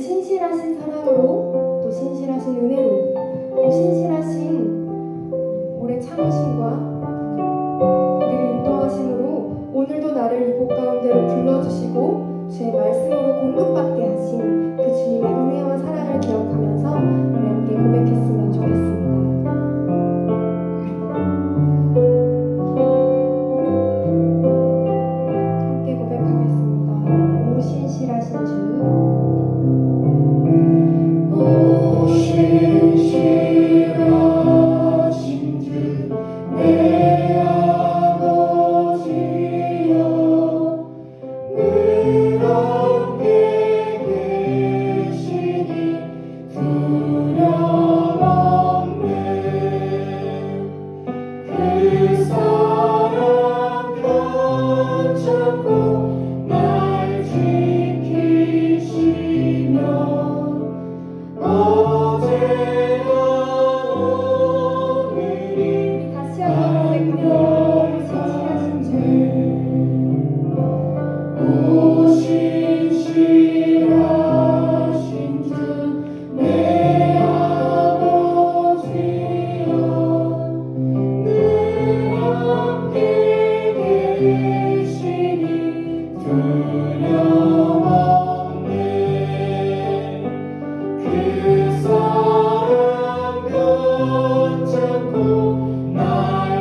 신실하신 사랑으로, 또 신실하신 은혜로, 또 신실하신 오래 참으심과 우리를 인도하심으로 오늘도 나를 이곳 가운데로 불러주시고 주의 말씀으로 공급받게 하신 그 주님의 은혜와 사랑을 기억하면서 우리 함께 고백했으면 좋겠습니다. 함께 고백하겠습니다. 오 신실하신 주, 오 신실하신 주, 내 아버지여, 늘 함께 계시니 두려움 없네. 그 사랑 편찮고 날 지키시며 어제와 오늘이 다시 한번 고백합니다. 오 신실하신 주, 내 아버지여, 늘 함께 계시니 두려움 없네. 그 사랑 편찮고 날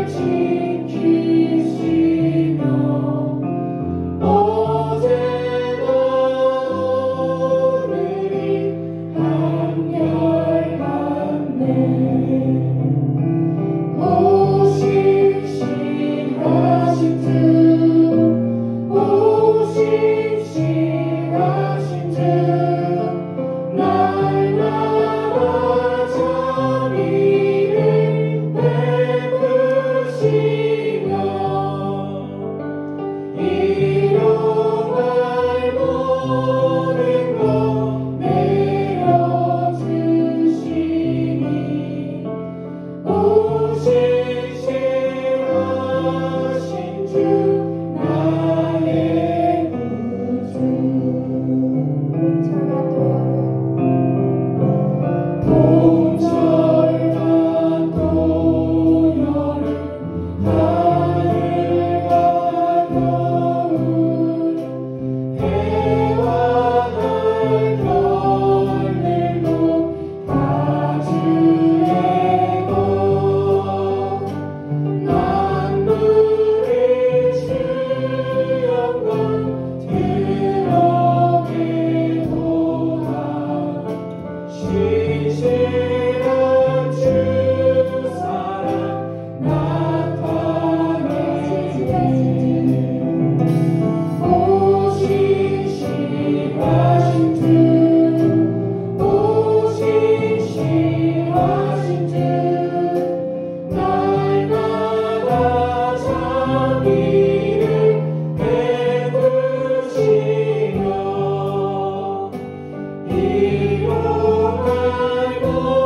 지키시며 어제나 오늘이 한결같네. 오 신실하신 주, 오 신실하신 주, 날마다 자비를 베푸시며 일용할 모든 것 내려주시니 오 신실하신 주, 나의 구주. 봄철과 또 여름, 하늘과 겨울, 해와 달 별들도 다 주의 것, 만물의 주 영광 드러내도다. 신실한 주 사랑 나타내. 오 신실하신 주, 오 신실하신 주, 날마다 자비를 베푸시며 일용할 모든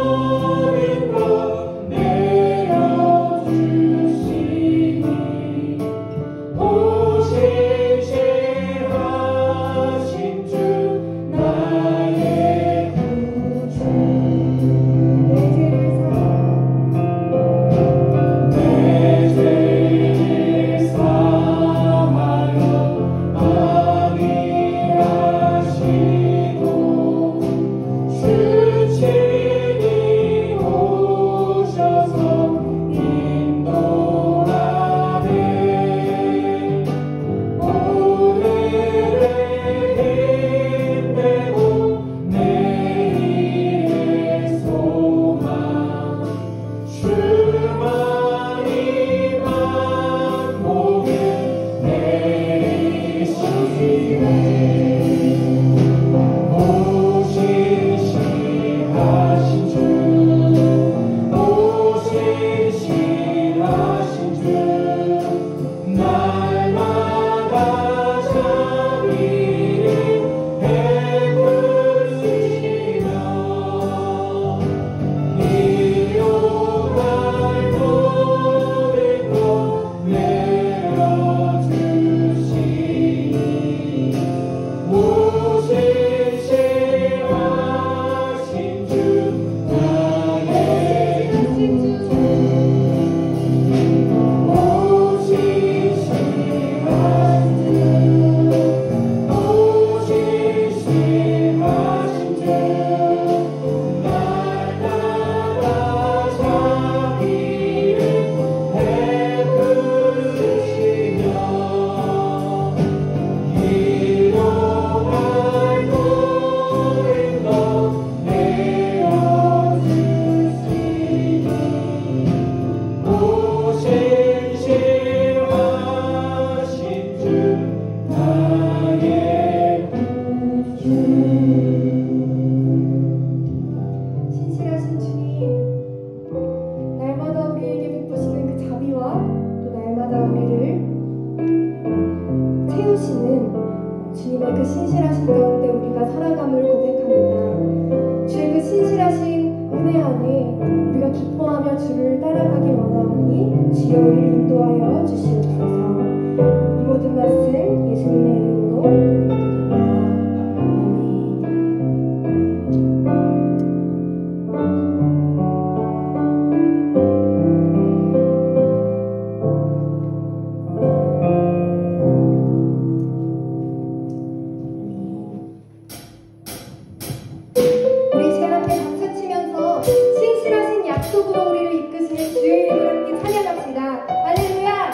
안에 우리가 기뻐하며 주를 따라가기 원하오니 주여 우리를 인도하여 주시옵소서. 이 모든 말씀 예수님의 이름으로 기도드립니다. 우리 시간 함께 박수치면서 신실하신 약속으로 우리를 이끄시는 주의 이름을 함께 찬양합시다. 할렐루야.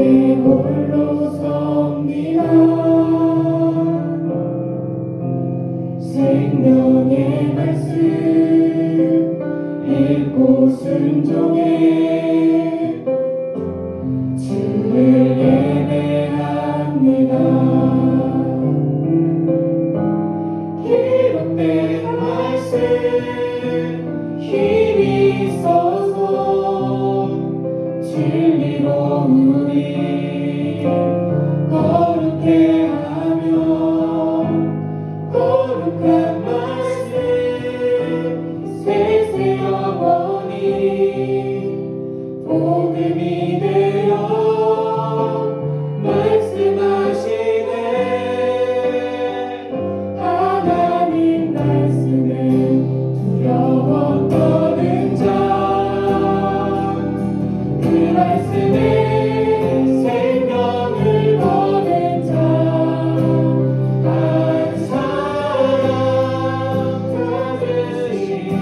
주께 홀로 섭니다. 생명의 말씀 읽고 순종해 주를 예배합니다. 기록된 말씀 힘이 있어서 진리로 우리 거룩해 하며 거룩한 말씀 세세 영원히 복음이 되어 말씀하시네. 하나님 말씀에 두려워 떠는 자 그 말씀에 생명을 거는 자 한 사람 찾으시는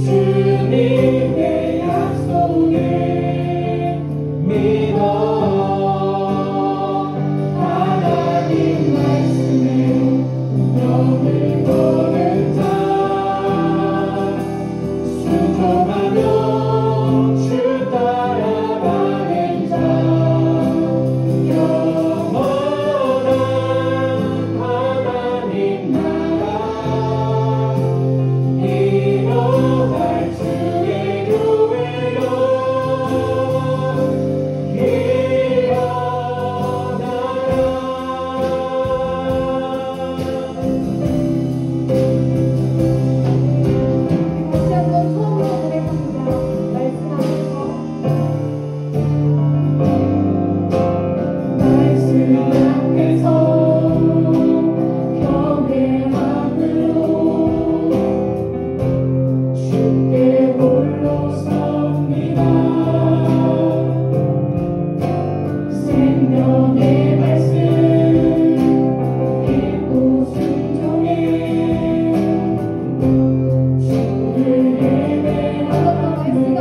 주님의 약속에 믿어 하나님 말씀에 영을 거는 자 순종하며 주 따라가는 자 영원한 하나님 나라 이뤄갈 주의 교회여 다시 한번 처음으로 노래합니다. 말씀 앞에서 경외함으로 주께 홀로 섭니다. 생명의 말씀 읽고 순종해 주를 예배합니다.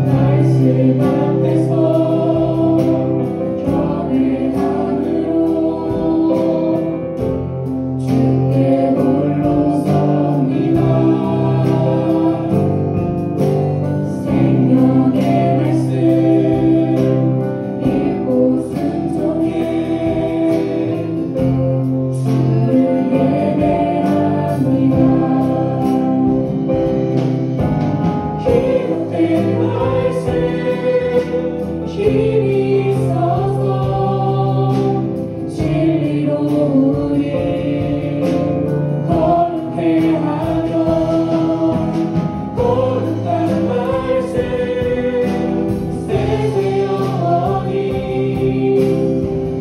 말씀 앞에서 경외함으로 주께 홀로 섭니다. 생명의 말씀 읽고 순종해 주를 예배합니다. 기록된 말씀 힘이 있어서 진리로 우리 거룩해 하며 거룩한 말씀 세세 영원히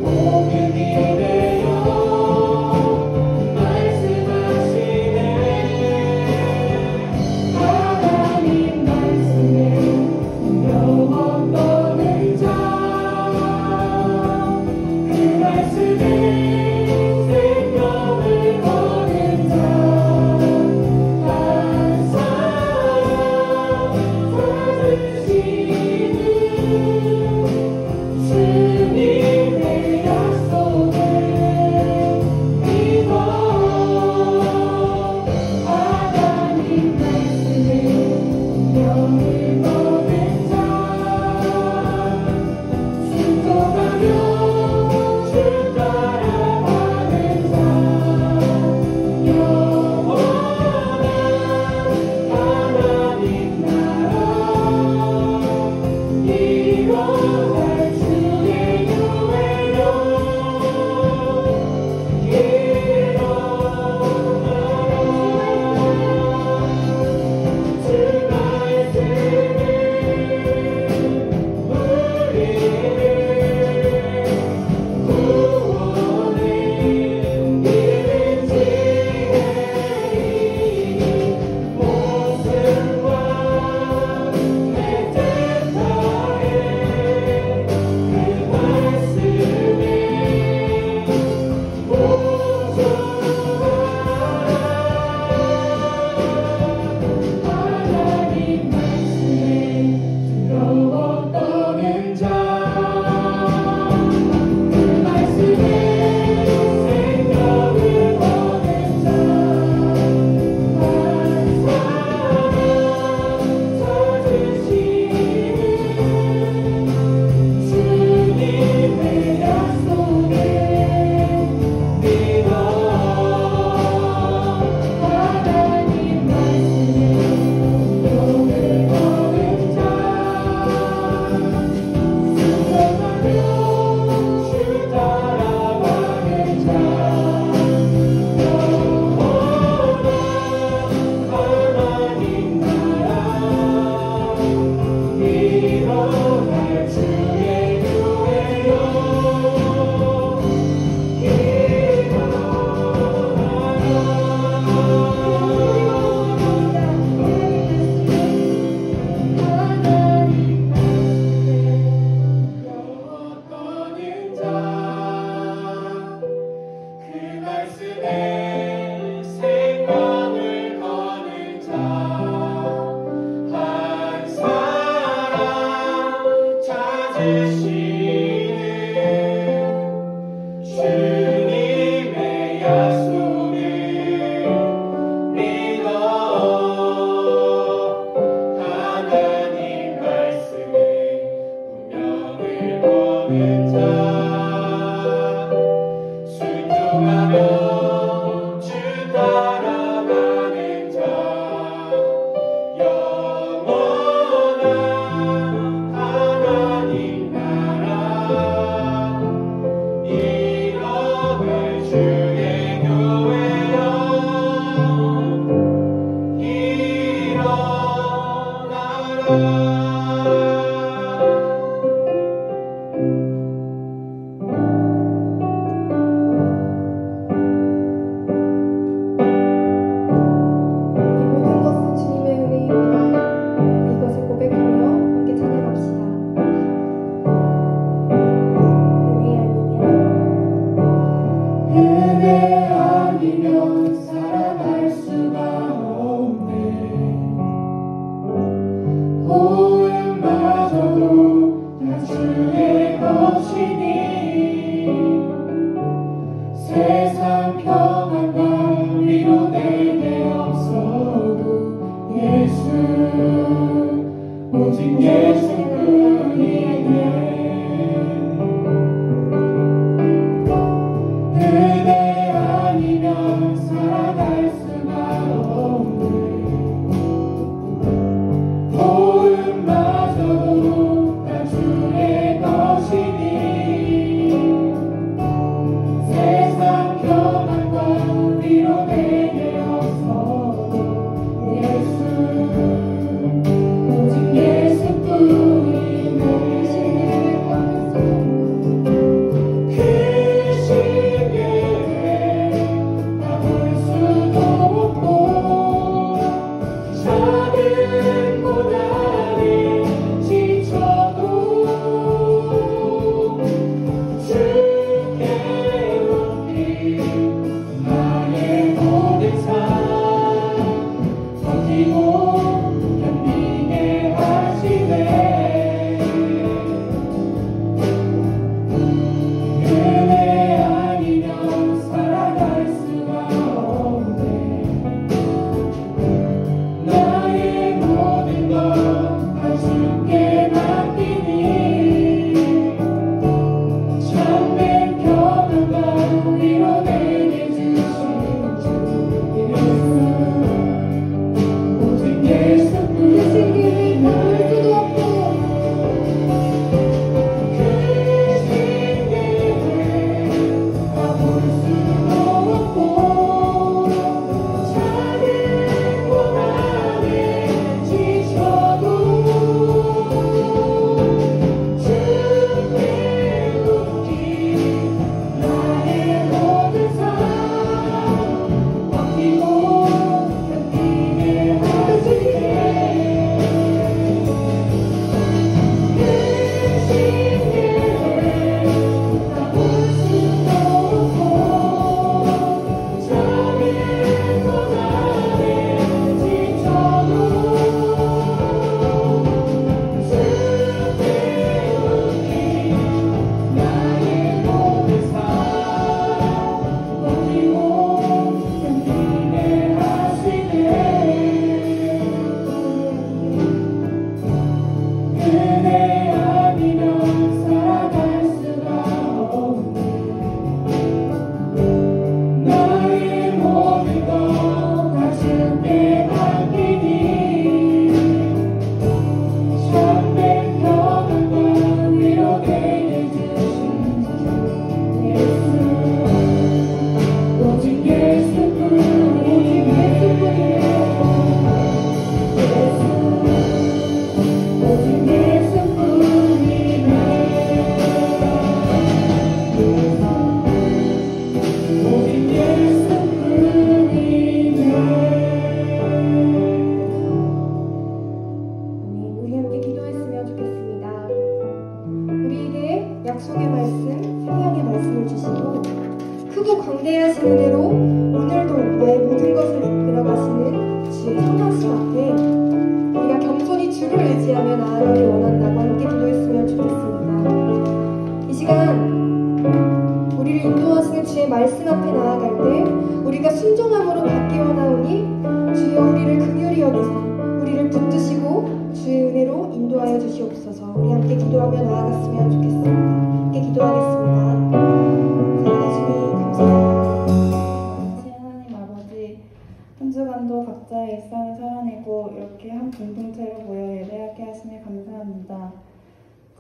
복음이 되어 말씀하시네. 하나님 말씀에 영원 떠는 자 그 말씀에 생명을 거는 자 한 사람 찾으시는 주님의 약속을 믿어 하나님 말씀에 영을 거는 자 순종하며 주 따라가는 자 영원한 하나님 나라 이뤄갈 주의 교회여 일어나라 주 말씀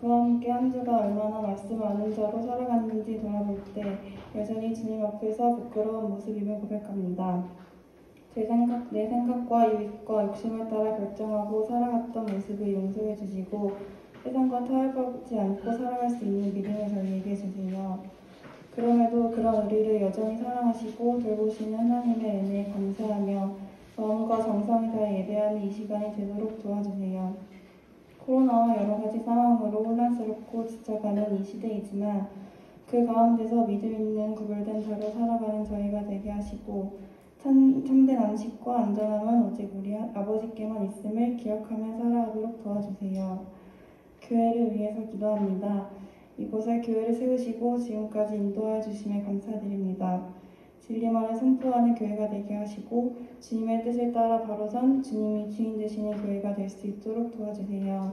그와 함께 한 주가 얼마나 말씀 아는 자로 살아갔는지 돌아볼 때 여전히 주님 앞에서 부끄러운 모습임을 고백합니다. 내 생각과 유익과 욕심을 따라 결정하고 살아갔던 모습을 용서해 주시고 세상과 타협하지 않고 살아갈 수 있는 믿음을 저희에게 주세요. 그럼에도 그런 우리를 여전히 사랑하시고 돌보시는 하나님의 은혜에 감사하며 마음과 정성을 다해 예배하는 이 시간이 되도록 도와주세요. 코로나와 여러 가지 상황으로 혼란스럽고 지쳐가는 이 시대이지만 그 가운데서 믿음 있는 구별된 자로 살아가는 저희가 되게 하시고 참된 안식과 안전함은 오직 우리 아버지께만 있음을 기억하며 살아가도록 도와주세요. 교회를 위해서 기도합니다. 이곳에 교회를 세우시고 지금까지 인도하여 주심에 감사드립니다. 진리만을 선포하는 교회가 되게 하시고 주님의 뜻을 따라 바로선 주님이 주인 되시는 교회가 될 수 있도록 도와주세요.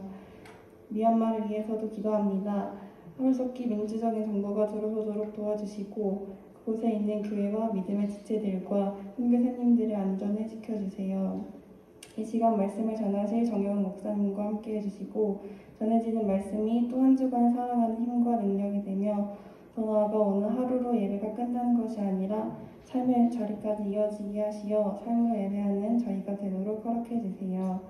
미얀마를 위해서도 기도합니다. 하루속히 민주적인 정부가 들어서도록 도와주시고 그곳에 있는 교회와 믿음의 지체들과 선교사님들의 안전을 지켜주세요. 이 시간 말씀을 전하실 정영훈 목사님과 함께 해주시고 전해지는 말씀이 또 한 주간 살아가는 힘과 능력이 되며 더 나아가 오늘 하루로 예배가 끝나는 것이 아니라 삶의 자리까지 이어지게 하시어 삶으로 예배하는 저희가 되도록 허락해 주세요.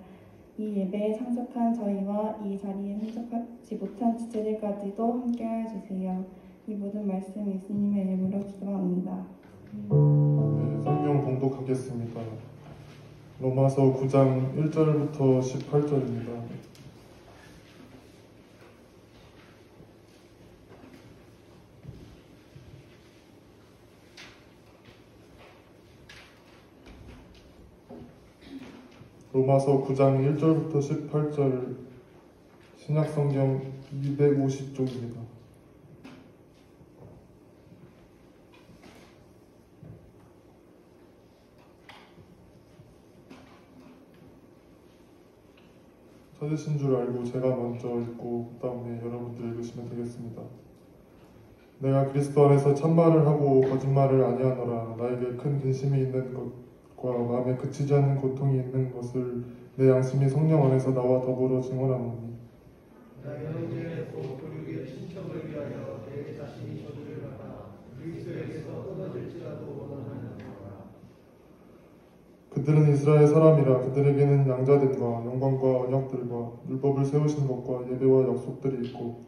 이 예배에 참석한 저희와 이 자리에 참석하지 못한 지체들까지도 함께 해주세요. 이 모든 말씀 예수님의 이름으로 기도합니다. 네, 성경 봉독하겠습니다. 로마서 9장 1절부터 18절입니다. 로마서 9장 1절부터 18절 신약성경 250쪽입니다. 찾으신 줄 알고 제가 먼저 읽고 그 다음에 여러분들 읽으시면 되겠습니다. 내가 그리스도 안에서 참말을 하고 거짓말을 아니하노라. 나에게 큰 근심이 있는 것과 마음에 그치지 않는 고통이 있는 것을 내 양심이 성령 안에서 나와 더불어 증언하노니 내가 형제였고 그리스도의 신청을 위하여 내 자신이 저주를 받아 그리스도에게서 끊어질지라도 원하는 거라. 그들은 이스라엘 사람이라. 그들에게는 양자됨과 영광과 언약들과 율법을 세우신 것과 예배와 약속들이 있고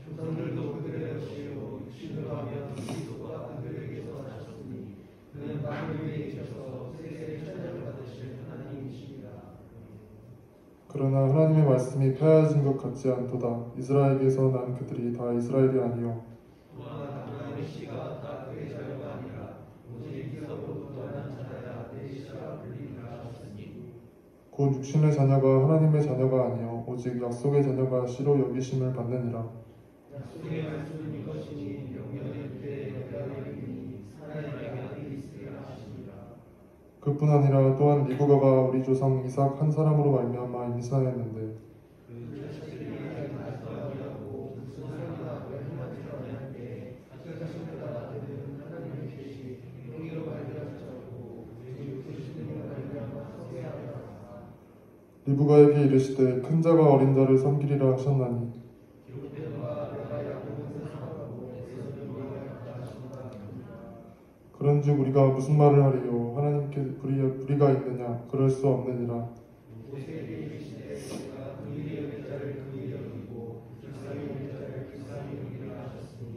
조상들도 그들의 것이요 육신으로 하면 그리스도가 그들에게서 나셨으니 그는 만물 위에 계셔서 세세의 천년을 받으실 하나님이시니라. 그러나 하나님의 말씀이 폐하여진 것 같지 않도다. 이스라엘에게서 난 그들이 다 이스라엘이 아니요 또한 아브라함의 씨가 다 그의 자녀가 아니라 오직 이삭으로부터 난 자라야 내 씨가 불리리라 하셨으니 곧 육신의 자녀가 하나님의 자녀가 아니요 오직 약속의 자녀가 씨로 여기심을 받느니라. 약속의 말씀은 이것이니 영년의 때에 여자가 이르니 사나이에게 아들이 있으리라 하시니라. 그뿐 아니라 또한 리브가가 우리 조상 이삭 한 사람으로 말미암아 임신하였는데 그 자식들이 말씀하고 무슨 사람이라고 행하지 않을 때 그 자식들아 그들은 하나님의 계시 행위로 발견하셨고 우리 그리스도로 말미암아 성회하리라. 리브가에게 이르시되 큰 자가 어린 자를 섬기리라 하셨나니 기록된 바 내가 야곱은 사랑하고 에서는 미워하였다 하신다. 그런즉 우리가 무슨 말을 하리요 하나님께 불의가 있느냐 그럴 수 없느니라. 모세에게 이르시되 내가 그 일이 여길 자를 그 일이 여기고 불쌍히 여길 자를 불쌍히 여기라 하셨으니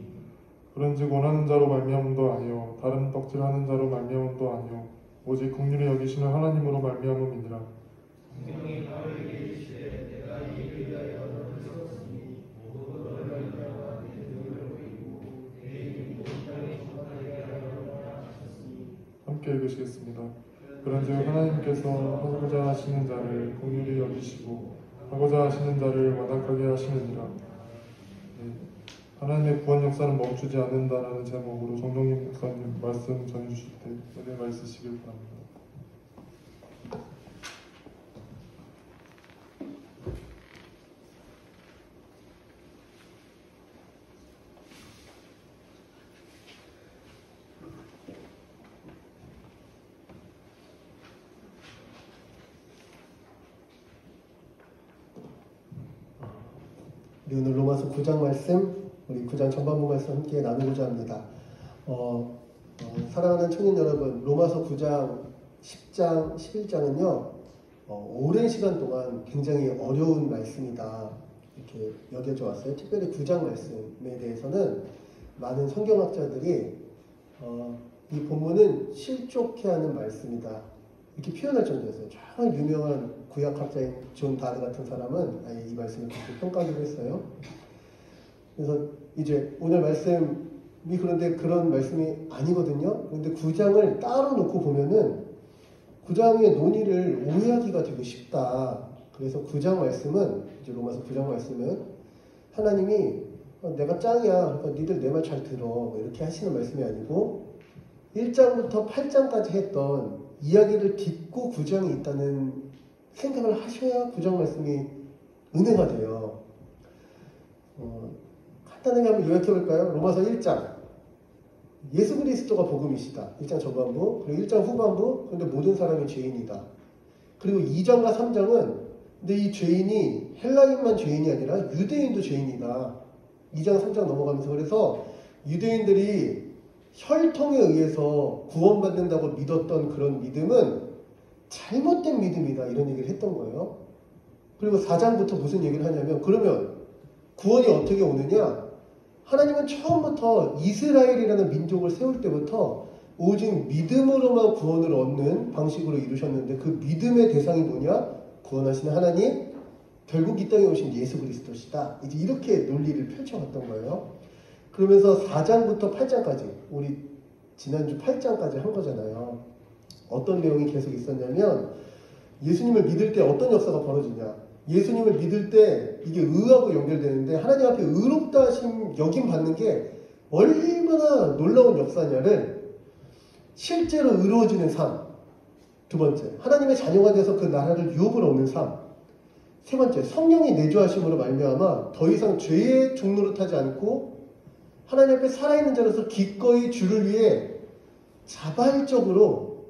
그런즉 원하는 자로 말미암음도 아니요 다른 덕질하는 자로 말미암음도 아니요 오직 긍휼히 여기시는 하나님으로 말미암음이니라. 성경이 바울에게 이르시되 내가 이 일을 위하여 너를 세웠으니 곧 너를 말미암아 내 능력을 보이고 내 이름이 온 땅에 전파되게 하려니라 하셨으니. 함께 읽으시겠습니다. 그런즉 하나님께서 하고자 하시는 자를 긍휼히 여기시고 하고자 하시는 자를 완악하게 하시느니라. 네. 하나님의 구원 역사는 멈추지 않는다라는 제목으로 정동님 목사님 말씀 전해주실 때 은혜가 있으시길 바랍니다. 우리 오늘 로마서 9장 말씀, 우리 9장 전반부 말씀 함께 나누고자 합니다. 사랑하는 청년 여러분, 로마서 9장 10장, 11장은요, 오랜 시간 동안 굉장히 어려운 말씀이다 이렇게 여겨져 왔어요. 특별히 9장 말씀에 대해서는 많은 성경학자들이 이 본문은 실족해하는 말씀이다 이렇게 표현할 정도였어요. 정말 유명한 구약학자인 존 다드 같은 사람은 아예 이 말씀을 그렇게 평가하기로 했어요. 그래서 이제 오늘 말씀이 그런데 그런 말씀이 아니거든요. 그런데 9장을 따로 놓고 보면은 9장의 논의를 오해하기가 되게 쉽다. 그래서 9장 말씀은 이제 로마서 9장 말씀은 하나님이 내가 짱이야. 그러니까 니들 내 말 잘 들어. 뭐 이렇게 하시는 말씀이 아니고 1장부터 8장까지 했던 이야기를 딛고 9장이 있다는 생각을 하셔야 9장 말씀이 은혜가 돼요. 간단하게 한번 요약해볼까요? 로마서 1장. 예수 그리스도가 복음이시다. 1장 전반부. 그리고 1장 후반부. 그런데 모든 사람이 죄인이다. 그리고 2장과 3장은 근데 이 죄인이 헬라인만 죄인이 아니라 유대인도 죄인이다. 2장 3장 넘어가면서 그래서 유대인들이 혈통에 의해서 구원받는다고 믿었던 그런 믿음은 잘못된 믿음이다. 이런 얘기를 했던 거예요. 그리고 4장부터 무슨 얘기를 하냐면 그러면 구원이 어떻게 오느냐? 하나님은 처음부터 이스라엘이라는 민족을 세울 때부터 오직 믿음으로만 구원을 얻는 방식으로 이루셨는데 그 믿음의 대상이 뭐냐? 구원하시는 하나님, 결국 이 땅에 오신 예수 그리스도시다. 이제 이렇게 논리를 펼쳐갔던 거예요. 그러면서 4장부터 8장까지, 우리 지난주 8장까지 한 거잖아요. 어떤 내용이 계속 있었냐면 예수님을 믿을 때 어떤 역사가 벌어지냐. 예수님을 믿을 때 이게 의하고 연결되는데 하나님 앞에 의롭다 하심 여김 받는 게 얼마나 놀라운 역사냐를 실제로 이루어지는 삶. 두 번째, 하나님의 자녀가 돼서 그 나라를 유업을 얻는 삶. 세 번째, 성령이 내주하심으로 말미암아 더 이상 죄의 종로를 타지 않고 하나님 앞에 살아있는 자로서 기꺼이 주를 위해 자발적으로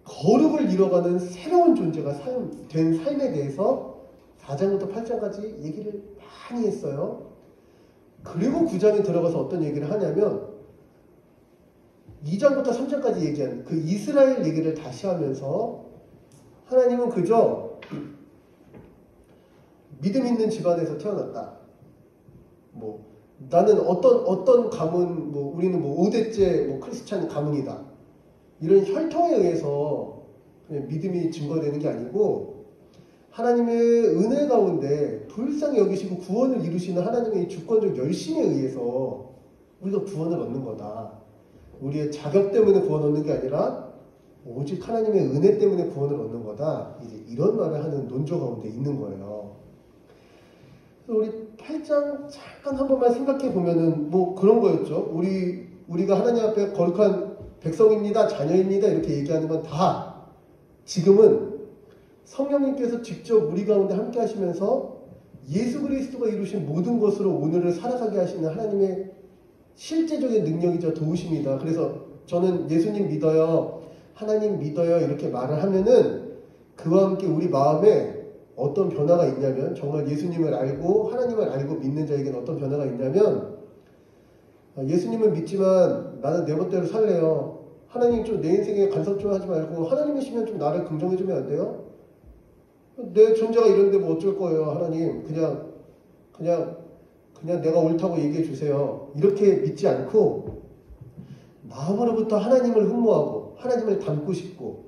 거룩을 이뤄가는 새로운 존재가 된 삶에 대해서 4장부터 8장까지 얘기를 많이 했어요. 그리고 9장에 들어가서 어떤 얘기를 하냐면 2장부터 3장까지 얘기한 그 이스라엘 얘기를 다시 하면서 하나님은 그저 믿음 있는 집안에서 태어났다. 뭐 나는 어떤 가문, 뭐 우리는 뭐 5대째 뭐 크리스찬 가문이다. 이런 혈통에 의해서 그냥 믿음이 증거되는 게 아니고 하나님의 은혜 가운데 불쌍히 여기시고 구원을 이루시는 하나님의 주권적 열심에 의해서 우리가 구원을 얻는 거다. 우리의 자격 때문에 구원 얻는 게 아니라 오직 하나님의 은혜 때문에 구원을 얻는 거다. 이제 이런 말을 하는 논조 가운데 있는 거예요. 우리 8장 잠깐 한 번만 생각해 보면은 뭐 그런 거였죠. 우리가 하나님 앞에 거룩한 백성입니다, 자녀입니다 이렇게 얘기하는 건 다 지금은 성령님께서 직접 우리 가운데 함께 하시면서 예수 그리스도가 이루신 모든 것으로 오늘을 살아가게 하시는 하나님의 실제적인 능력이자 도우심이다. 그래서 저는 예수님 믿어요, 하나님 믿어요 이렇게 말을 하면은 그와 함께 우리 마음에 어떤 변화가 있냐면 정말 예수님을 알고 하나님을 알고 믿는 자에게는 어떤 변화가 있냐면 예수님을 믿지만 나는 내 멋대로 살래요. 하나님 좀 내 인생에 간섭 좀 하지 말고 하나님이시면 좀 나를 긍정해주면 안 돼요? 내 존재가 이런데 뭐 어쩔 거예요. 하나님 그냥 내가 옳다고 얘기해 주세요. 이렇게 믿지 않고 마음으로부터 하나님을 흠모하고 하나님을 닮고 싶고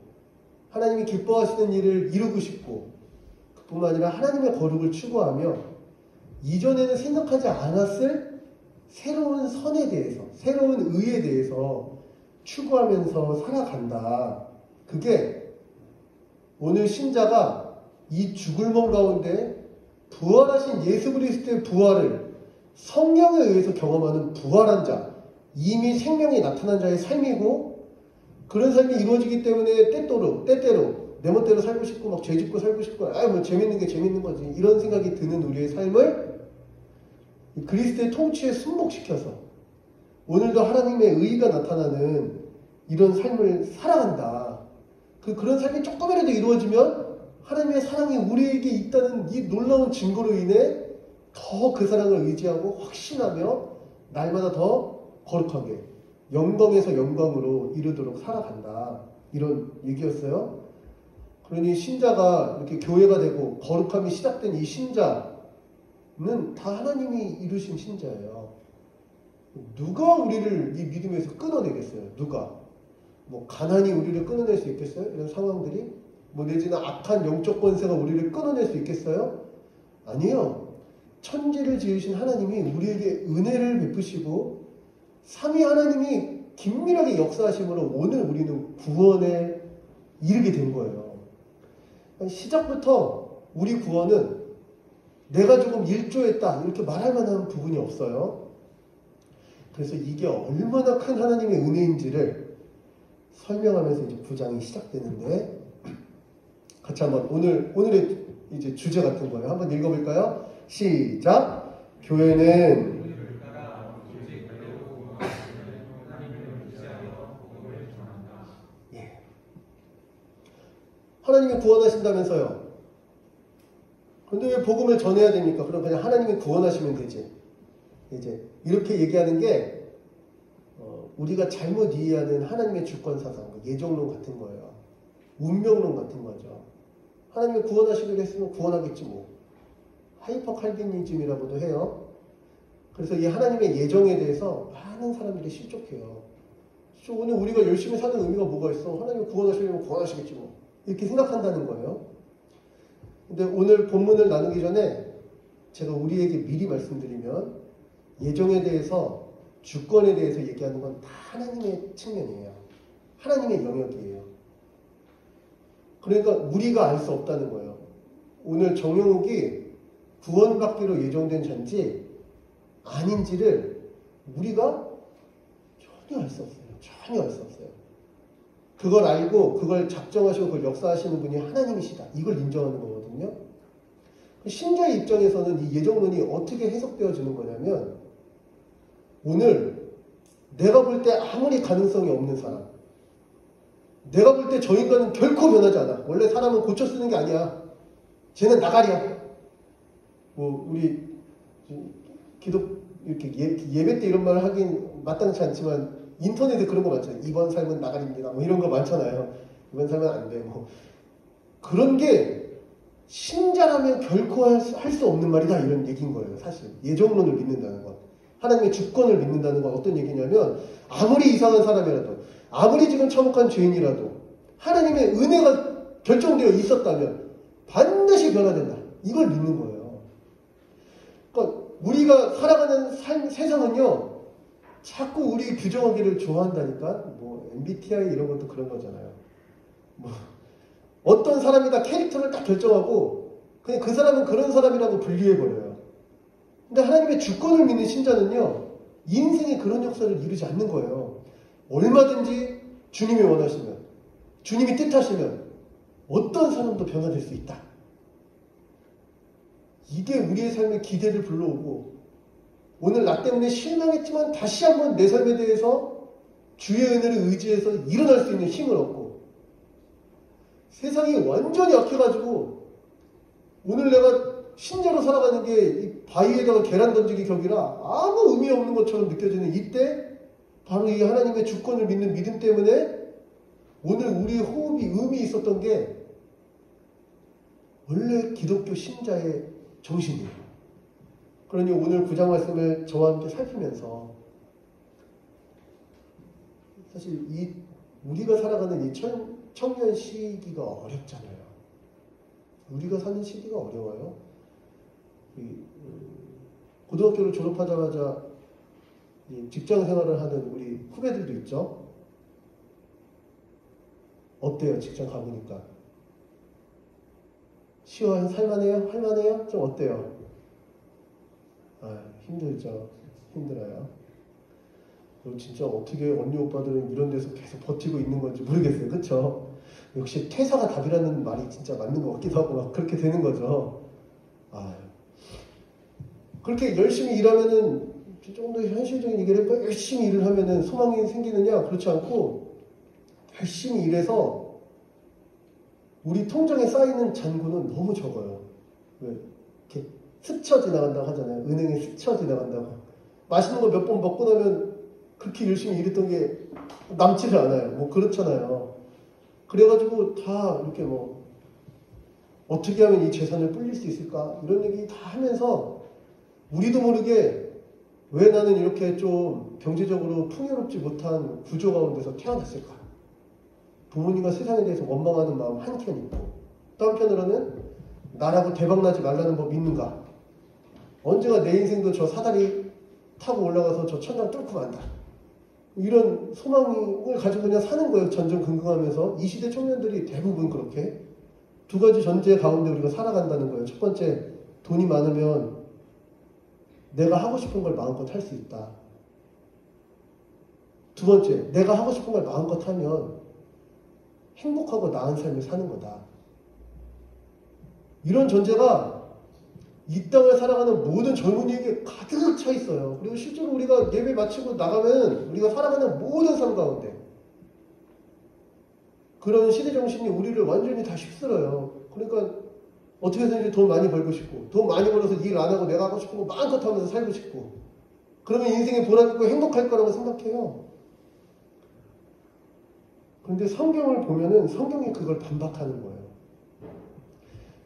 하나님이 기뻐하시는 일을 이루고 싶고 그뿐만 아니라 하나님의 거룩을 추구하며 이전에는 생각하지 않았을 새로운 선에 대해서 새로운 의에 대해서 추구하면서 살아간다. 그게 오늘 신자가 이 죽을 몸 가운데 부활하신 예수 그리스도의 부활을 성령에 의해서 경험하는 부활한 자, 이미 생명이 나타난 자의 삶이고 그런 삶이 이루어지기 때문에 때때로 내 멋대로 살고 싶고 막 죄짓고 살고 싶고 뭐 재밌는 게 재밌는 거지 이런 생각이 드는 우리의 삶을 그리스도의 통치에 순복시켜서 오늘도 하나님의 의가 나타나는 이런 삶을 살아간다. 그런 삶이 조금이라도 이루어지면 하나님의 사랑이 우리에게 있다는 이 놀라운 증거로 인해 더 그 사랑을 의지하고 확신하며 날마다 더 거룩하게 영광에서 영광으로 이르도록 살아간다. 이런 얘기였어요. 그러니 신자가 이렇게 교회가 되고 거룩함이 시작된 이 신자는 다 하나님이 이루신 신자예요. 누가 우리를 이 믿음에서 끊어내겠어요? 누가? 뭐 가난이 우리를 끊어낼 수 있겠어요? 이런 상황들이? 뭐 내지는 악한 영적 권세가 우리를 끊어낼 수 있겠어요? 아니요. 천지를 지으신 하나님이 우리에게 은혜를 베푸시고 삼위 하나님이 긴밀하게 역사하심으로 오늘 우리는 구원에 이르게 된 거예요. 시작부터 우리 구원은 내가 조금 일조했다 이렇게 말할 만한 부분이 없어요. 그래서 이게 얼마나 큰 하나님의 은혜인지를 설명하면서 이제 9장이 시작되는데 같이 한번 오늘의 이제 주제 같은 거예요. 한번 읽어볼까요? 시작. 교회는 하나님이 구원하신다면서요. 그런데 왜 복음을 전해야 됩니까? 그럼 그냥 하나님이 구원하시면 되지. 이제 이렇게 얘기하는 게 우리가 잘못 이해하는 하나님의 주권 사상, 예정론 같은 거예요. 운명론 같은 거죠. 하나님이 구원하시기로 했으면 구원하겠지 뭐. 하이퍼 칼빈니즘이라고도 해요. 그래서 이 하나님의 예정에 대해서 많은 사람들이 실족해요. 오늘 우리가 열심히 사는 의미가 뭐가 있어? 하나님이 구원하시려면 구원하시겠지 뭐. 이렇게 생각한다는 거예요. 근데 오늘 본문을 나누기 전에 제가 우리에게 미리 말씀드리면 예정에 대해서 주권에 대해서 얘기하는 건 다 하나님의 측면이에요. 하나님의 영역이에요. 그러니까 우리가 알 수 없다는 거예요. 오늘 정용욱이 구원받기로 예정된 자인지 아닌지를 우리가 전혀 알 수 없어요. 전혀 알 수 없어요. 그걸 알고 그걸 작정하시고 그걸 역사하시는 분이 하나님이시다. 이걸 인정하는 거거든요. 신자의 입장에서는 이 예정론이 어떻게 해석되어지는 거냐면 오늘 내가 볼 때 아무리 가능성이 없는 사람, 내가 볼 때 저 인간은 결코 변하지 않아. 원래 사람은 고쳐 쓰는 게 아니야. 쟤는 나가리야. 뭐 우리 기독 이렇게 예배 때 이런 말 하긴 마땅치 않지만 인터넷에 그런 거 많잖아요. 이번 삶은 나가리입니다. 뭐 이런 거 많잖아요. 이번 삶은 안 돼. 뭐 그런 게 신자라면 결코 할 수 없는 말이다. 이런 얘기인 거예요. 사실 예정론을 믿는다는 건. 하나님의 주권을 믿는다는 건 어떤 얘기냐면 아무리 이상한 사람이라도 아무리 지금 참혹한 죄인이라도 하나님의 은혜가 결정되어 있었다면 반드시 변화된다. 이걸 믿는 거예요. 그러니까 우리가 살아가는 세상은요. 자꾸 우리 규정하기를 좋아한다니까. 뭐 MBTI 이런 것도 그런 거잖아요. 뭐 어떤 사람이다 캐릭터를 딱 결정하고 그냥 그 사람은 그런 사람이라고 분류해버려요. 근데 하나님의 주권을 믿는 신자는요. 인생에 그런 역사를 이루지 않는 거예요. 얼마든지 주님이 원하시면 주님이 뜻하시면 어떤 사람도 변화될 수 있다. 이게 우리의 삶의 기대를 불러오고 오늘 나 때문에 실망했지만 다시 한번 내 삶에 대해서 주의 은혜를 의지해서 일어날 수 있는 힘을 얻고 세상이 완전히 약해가지고 오늘 내가 신자로 살아가는 게 바위에다가 계란 던지기 격이라 아무 의미 없는 것처럼 느껴지는 이때 바로 이 하나님의 주권을 믿는 믿음 때문에 오늘 우리의 호흡이 의미 있었던 게 원래 기독교 신자의 정신이에요. 그러니 오늘 9장 말씀을 저와 함께 살피면서 사실 우리가 살아가는 이 청년 시기가 어렵잖아요. 우리가 사는 시기가 어려워요. 고등학교를 졸업하자마자 직장 생활을 하는 우리 후배들도 있죠. 어때요? 직장 가보니까 쉬워요? 살만해요? 할만해요? 좀 어때요? 힘들죠. 힘들어요. 진짜 어떻게 언니 오빠들은 이런 데서 계속 버티고 있는 건지 모르겠어요. 그렇죠? 역시 퇴사가 답이라는 말이 진짜 맞는 것 같기도 하고 막 그렇게 되는 거죠. 그렇게 열심히 일하면은 조금 더 현실적인 얘기를 해볼까요? 열심히 일을 하면은 소망이 생기느냐? 그렇지 않고 열심히 일해서 우리 통장에 쌓이는 잔고는 너무 적어요. 왜? 이렇게 스쳐 지나간다고 하잖아요. 은행에 스쳐 지나간다고. 맛있는 거 몇 번 먹고 나면 그렇게 열심히 일했던 게 남지를 않아요. 뭐 그렇잖아요. 그래가지고 다 이렇게 뭐 어떻게 하면 이 재산을 불릴 수 있을까 이런 얘기 다 하면서 우리도 모르게 왜 나는 이렇게 좀 경제적으로 풍요롭지 못한 구조 가운데서 태어났을까? 부모님과 세상에 대해서 원망하는 마음 한켠 있고 또 한편으로는 나라고 대박나지 말라는 법 믿는가? 언제가 내 인생도 저 사다리 타고 올라가서 저 천장 뚫고 만다. 이런 소망을 가지고 그냥 사는 거예요. 전전긍긍하면서. 이 시대 청년들이 대부분 그렇게 두 가지 전제 가운데 우리가 살아간다는 거예요. 첫 번째, 돈이 많으면 내가 하고 싶은 걸 마음껏 할 수 있다. 두 번째, 내가 하고 싶은 걸 마음껏 하면 행복하고 나은 삶을 사는 거다. 이런 전제가 이 땅을 살아가는 모든 젊은이에게 가득 차 있어요. 그리고 실제로 우리가 예배 마치고 나가면 우리가 살아가는 모든 삶 가운데 그런 시대 정신이 우리를 완전히 다 휩쓸어요. 그러니까 어떻게 해서든지 돈 많이 벌고 싶고 돈 많이 벌어서 일 안 하고 내가 하고 싶은 거 마음껏 하면서 살고 싶고 그러면 인생에 보람 있고 행복할 거라고 생각해요. 그런데 성경을 보면은 성경이 그걸 반박하는 거예요.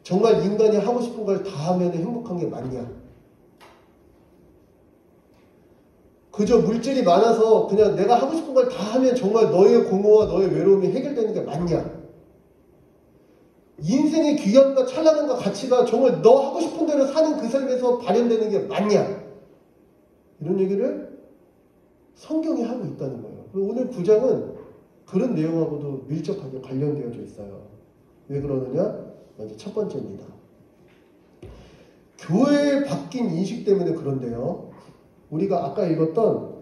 정말 인간이 하고 싶은 걸 다 하면 행복한 게 맞냐? 그저 물질이 많아서 그냥 내가 하고 싶은 걸 다 하면 정말 너의 공허와 너의 외로움이 해결되는 게 맞냐? 인생의 귀함과 찬란함과 가치가 정말 너 하고 싶은 대로 사는 그 삶에서 발현되는 게 맞냐? 이런 얘기를 성경이 하고 있다는 거예요. 오늘 9장은 그런 내용하고도 밀접하게 관련되어져 있어요. 왜 그러느냐? 먼저 첫 번째입니다. 교회에 바뀐 인식 때문에 그런데요. 우리가 아까 읽었던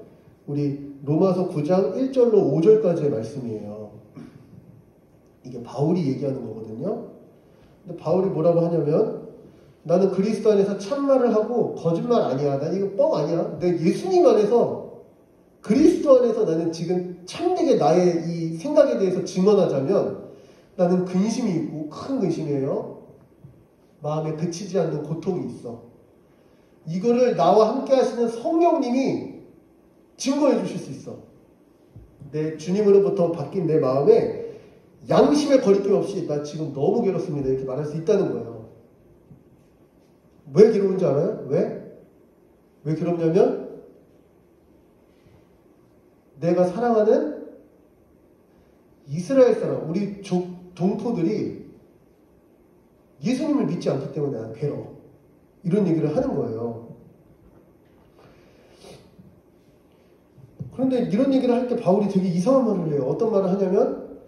우리 로마서 9장 1절로 5절까지의 말씀이에요. 이게 바울이 얘기하는 거거든요. 근데 바울이 뭐라고 하냐면 나는 그리스도 안에서 참말을 하고 거짓말 아니야. 난 이거 뻥 아니야. 내 예수님 안에서 그리스도 안에서 나는 지금 참되게 나의 이 생각에 대해서 증언하자면 나는 근심이 있고 큰 근심이에요. 마음에 그치지 않는 고통이 있어. 이거를 나와 함께 하시는 성령님이 증거해 주실 수 있어. 내 주님으로부터 바뀐 내 마음에 양심의 거리낌 없이 나 지금 너무 괴롭습니다. 이렇게 말할 수 있다는 거예요. 왜 괴로운지 알아요? 왜? 왜 괴롭냐면 내가 사랑하는 이스라엘 사람, 우리 동포들이 예수님을 믿지 않기 때문에 나는 괴로워. 이런 얘기를 하는 거예요. 그런데 이런 얘기를 할 때 바울이 되게 이상한 말을 해요. 어떤 말을 하냐면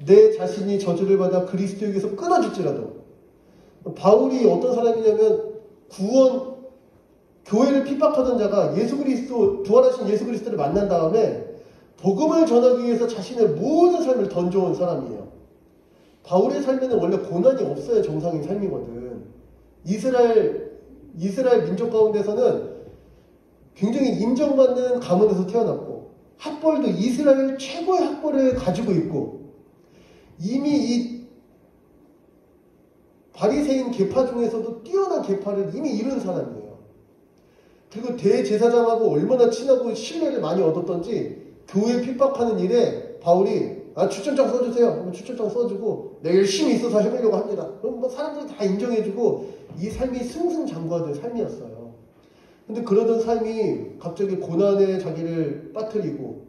내 자신이 저주를 받아 그리스도에게서 끊어질지라도 바울이 어떤 사람이냐면 구원, 교회를 핍박하던 자가 예수 그리스도, 부활하신 예수 그리스도를 만난 다음에 복음을 전하기 위해서 자신의 모든 삶을 던져온 사람이에요. 바울의 삶에는 원래 고난이 없어야 정상인 삶이거든. 이스라엘 민족 가운데서는 굉장히 인정받는 가문에서 태어났고 학벌도 이스라엘 최고의 학벌을 가지고 있고 이미 이 바리새인 계파 중에서도 뛰어난 계파를 이미 이룬 사람이에요. 그리고 대제사장하고 얼마나 친하고 신뢰를 많이 얻었던지 교회 핍박하는 일에 바울이 추천장 써주세요. 그럼 추천장 써주고 내가 열심히 있어서 해보려고 합니다. 그럼 뭐 사람들이 다 인정해주고 이 삶이 승승장구하던 삶이었어요. 근데 그러던 삶이 갑자기 고난에 자기를 빠뜨리고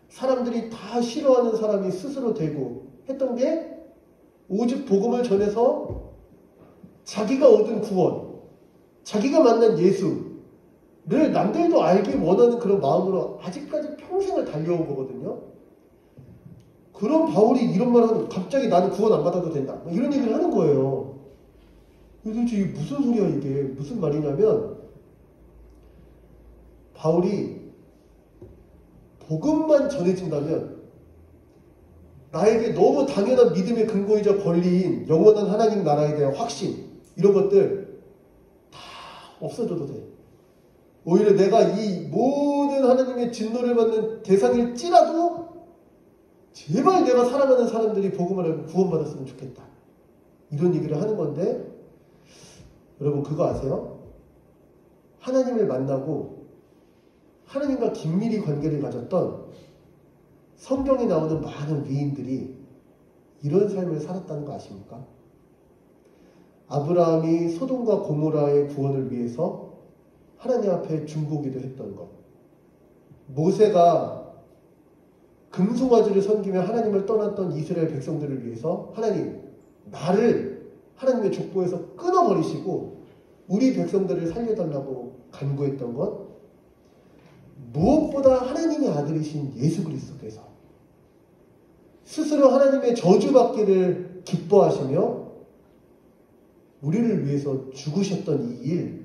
사람들이 다 싫어하는 사람이 스스로 되고 했던 게 오직 복음을 전해서 자기가 얻은 구원, 자기가 만난 예수를 남들도 알기 원하는 그런 마음으로 아직까지 평생을 달려온 거거든요. 그런 바울이 이런 말을 하는, 갑자기 나는 구원 안 받아도 된다. 이런 얘기를 하는 거예요. 도대체 이게 무슨 소리야 이게. 무슨 말이냐면 바울이 복음만 전해진다면 나에게 너무 당연한 믿음의 근거이자 권리인 영원한 하나님 나라에 대한 확신 이런 것들 다 없어져도 돼. 오히려 내가 이 모든 하나님의 진노를 받는 대상일지라도 제발 내가 사랑하는 사람들이 복음을 알고 구원받았으면 좋겠다. 이런 얘기를 하는 건데 여러분 그거 아세요? 하나님을 만나고 하나님과 긴밀히 관계를 가졌던 성경에 나오는 많은 위인들이 이런 삶을 살았다는 거 아십니까? 아브라함이 소돔과 고모라의 구원을 위해서 하나님 앞에 중보기도 했던 것. 모세가 금송아지를 섬기며 하나님을 떠났던 이스라엘 백성들을 위해서 하나님, 나를 하나님의 족보에서 끊어버리시고 우리 백성들을 살려달라고 간구했던 것. 무엇보다 하나님의 아들이신 예수 그리스도께서 스스로 하나님의 저주받기를 기뻐하시며 우리를 위해서 죽으셨던 이 일,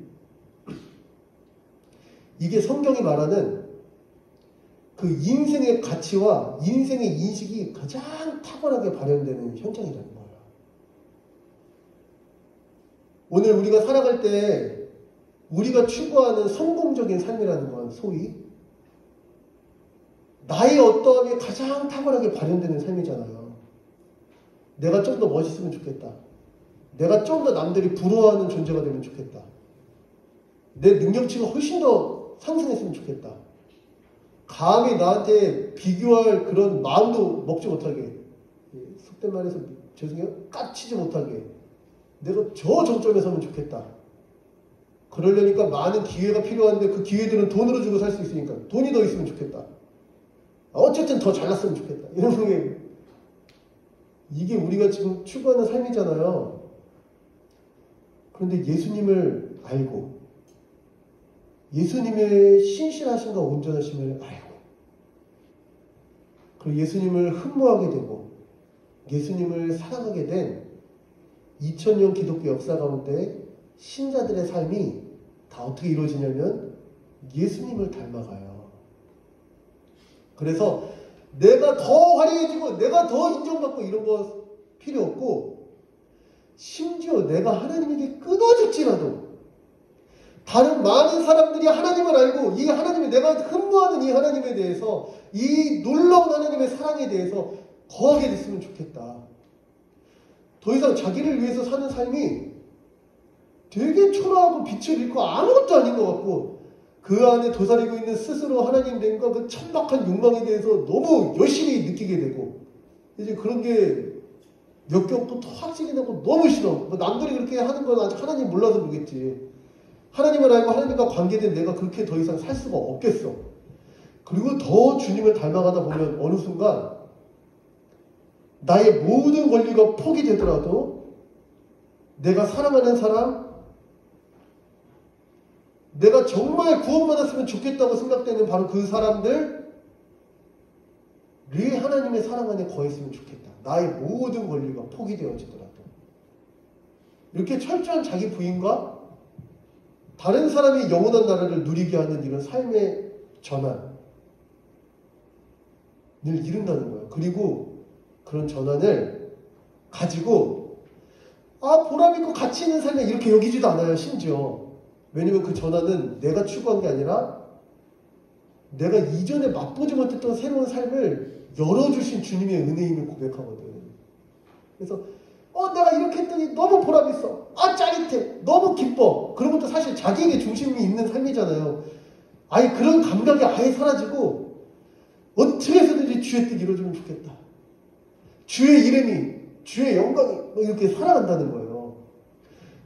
이게 성경이 말하는 그 인생의 가치와 인생의 인식이 가장 탁월하게 발현되는 현장이라는 거예요. 오늘 우리가 살아갈 때 우리가 추구하는 성공적인 삶이라는 건 소위 나의 어떠함이 가장 탁월하게 발현되는 삶이잖아요. 내가 좀 더 멋있으면 좋겠다. 내가 좀 더 남들이 부러워하는 존재가 되면 좋겠다. 내 능력치가 훨씬 더 상승했으면 좋겠다. 감히 나한테 비교할 그런 마음도 먹지 못하게, 속된 말해서 죄송해요, 까치지 못하게 내가 저 정점에 서면 좋겠다. 그러려니까 많은 기회가 필요한데 그 기회들은 돈으로 주고 살 수 있으니까 돈이 더 있으면 좋겠다. 어쨌든 더 잘났으면 좋겠다. 이런 게, 이게 우리가 지금 추구하는 삶이잖아요. 그런데 예수님을 알고 예수님의 신실하심과 온전하심을 알고 그리고 예수님을 흠모하게 되고 예수님을 사랑하게 된 2000년 기독교 역사 가운데 신자들의 삶이 다 어떻게 이루어지냐면 예수님을 닮아가요. 그래서 내가 더 화려해지고 내가 더 인정받고 이런 거 필요 없고, 심지어 내가 하나님에게 끊어질지라도 다른 많은 사람들이 하나님을 알고 이 하나님의, 내가 흠모하는 이 하나님에 대해서, 이 놀라운 하나님의 사랑에 대해서 거하게 됐으면 좋겠다. 더 이상 자기를 위해서 사는 삶이 되게 초라하고 빛을 잃고 아무것도 아닌 것 같고 그 안에 도사리고 있는 스스로 하나님 됨과 그 천박한 욕망에 대해서 너무 열심히 느끼게 되고, 이제 그런 게 몇 개 없고 더 확실히 나고 너무 싫어. 뭐 남들이 그렇게 하는 건 아직 하나님 몰라서 모르겠지. 하나님을 알고 하나님과 관계된 내가 그렇게 더 이상 살 수가 없겠어. 그리고 더 주님을 닮아가다 보면 어느 순간 나의 모든 권리가 포기되더라도 내가 사랑하는 사람, 내가 정말 구원받았으면 좋겠다고 생각되는 바로 그 사람들이 하나님의 사랑 안에 거했으면 좋겠다. 나의 모든 권리가 포기되어지더라도. 이렇게 철저한 자기 부인과 다른 사람이 영원한 나라를 누리게 하는 이런 삶의 전환을 이룬다는 거예요. 그리고 그런 전환을 가지고 보람있고 가치 있는 삶에 이렇게 여기지도 않아요. 심지어. 왜냐면 그 전환은 내가 추구한 게 아니라 내가 이전에 맛보지 못했던 새로운 삶을 열어주신 주님의 은혜임을 고백하거든. 그래서 내가 이렇게 했더니 너무 보람있어. 짜릿해. 너무 기뻐. 그런 것도 사실 자기에게 중심이 있는 삶이잖아요. 아예 그런 감각이 아예 사라지고 어떻게 해서든지 주의 뜻이 이루어지면 좋겠다. 주의 이름이, 주의 영광이 이렇게 살아간다는 거예요.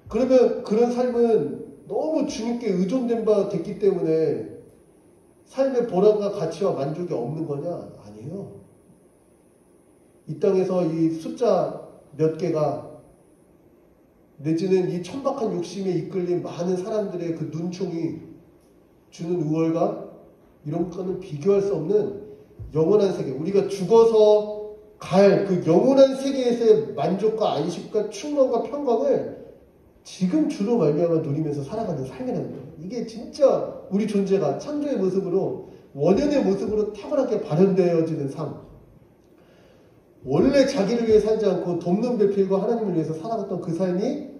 그러면 그런 삶은 너무 주님께 의존된 바 됐기 때문에 삶의 보람과 가치와 만족이 없는 거냐? 아니에요. 이 땅에서 이 숫자 몇 개가 내지는 이 천박한 욕심에 이끌린 많은 사람들의 그 눈총이 주는 우월감, 이런 것과는 비교할 수 없는 영원한 세계, 우리가 죽어서 갈 그 영원한 세계에서의 만족과 안식과 충만과 평강을 지금 주로 말미암아 누리면서 살아가는 삶이라는 거예요. 이게 진짜 우리 존재가 창조의 모습으로, 원현의 모습으로 탁월하게 발현되어지는 삶. 원래 자기를 위해 살지 않고 돕는 배필과 하나님을 위해서 살아갔던 그 삶이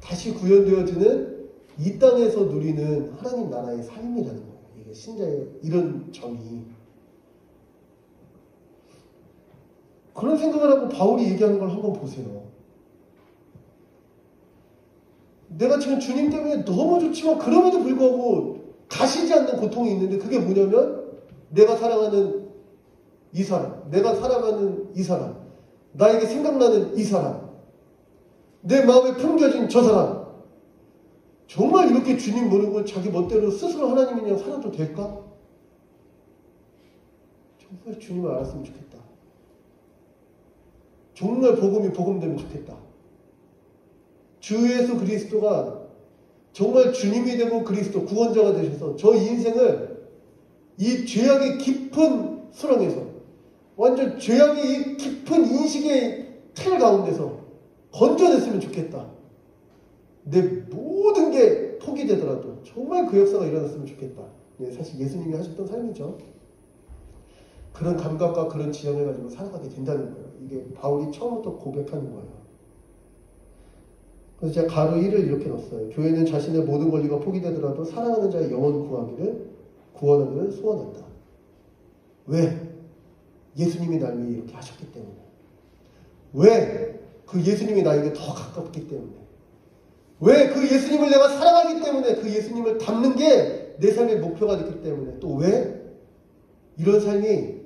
다시 구현되어지는 이 땅에서 누리는 하나님 나라의 삶이라는 거예요. 이게 신자의 이런 점이. 그런 생각을 하고 바울이 얘기하는 걸 한번 보세요. 내가 지금 주님 때문에 너무 좋지만 그럼에도 불구하고 가시지 않는 고통이 있는데, 그게 뭐냐면 내가 사랑하는 이 사람, 내가 사랑하는 이 사람, 나에게 생각나는 이 사람, 내 마음에 품겨진 저 사람, 정말 이렇게 주님 모르고 자기 멋대로 스스로 하나님이냐 살아도 될까? 정말 주님을 알았으면 좋겠다. 정말 복음이 복음되면 좋겠다. 주 예수 그리스도가 정말 주님이 되고 그리스도 구원자가 되셔서 저 인생을 이 죄악의 깊은 수렁에서, 완전 죄악의 이 깊은 인식의 틀 가운데서 건져냈으면 좋겠다. 내 모든 게 포기되더라도 정말 그 역사가 일어났으면 좋겠다. 사실 예수님이 하셨던 삶이죠. 그런 감각과 그런 지형을 가지고 살아가게 된다는 거예요. 이게 바울이 처음부터 고백하는 거예요. 그래서 제가 가로 1을 이렇게 넣었어요. 교회는 자신의 모든 권리가 포기되더라도 사랑하는 자의 영혼 구원하기를 소원한다. 왜? 예수님이 날 위해 이렇게 하셨기 때문에. 왜? 그 예수님이 나에게 더 가깝기 때문에. 왜? 그 예수님을 내가 사랑하기 때문에. 그 예수님을 닮는 게 내 삶의 목표가 됐기 때문에. 또 왜? 이런 삶이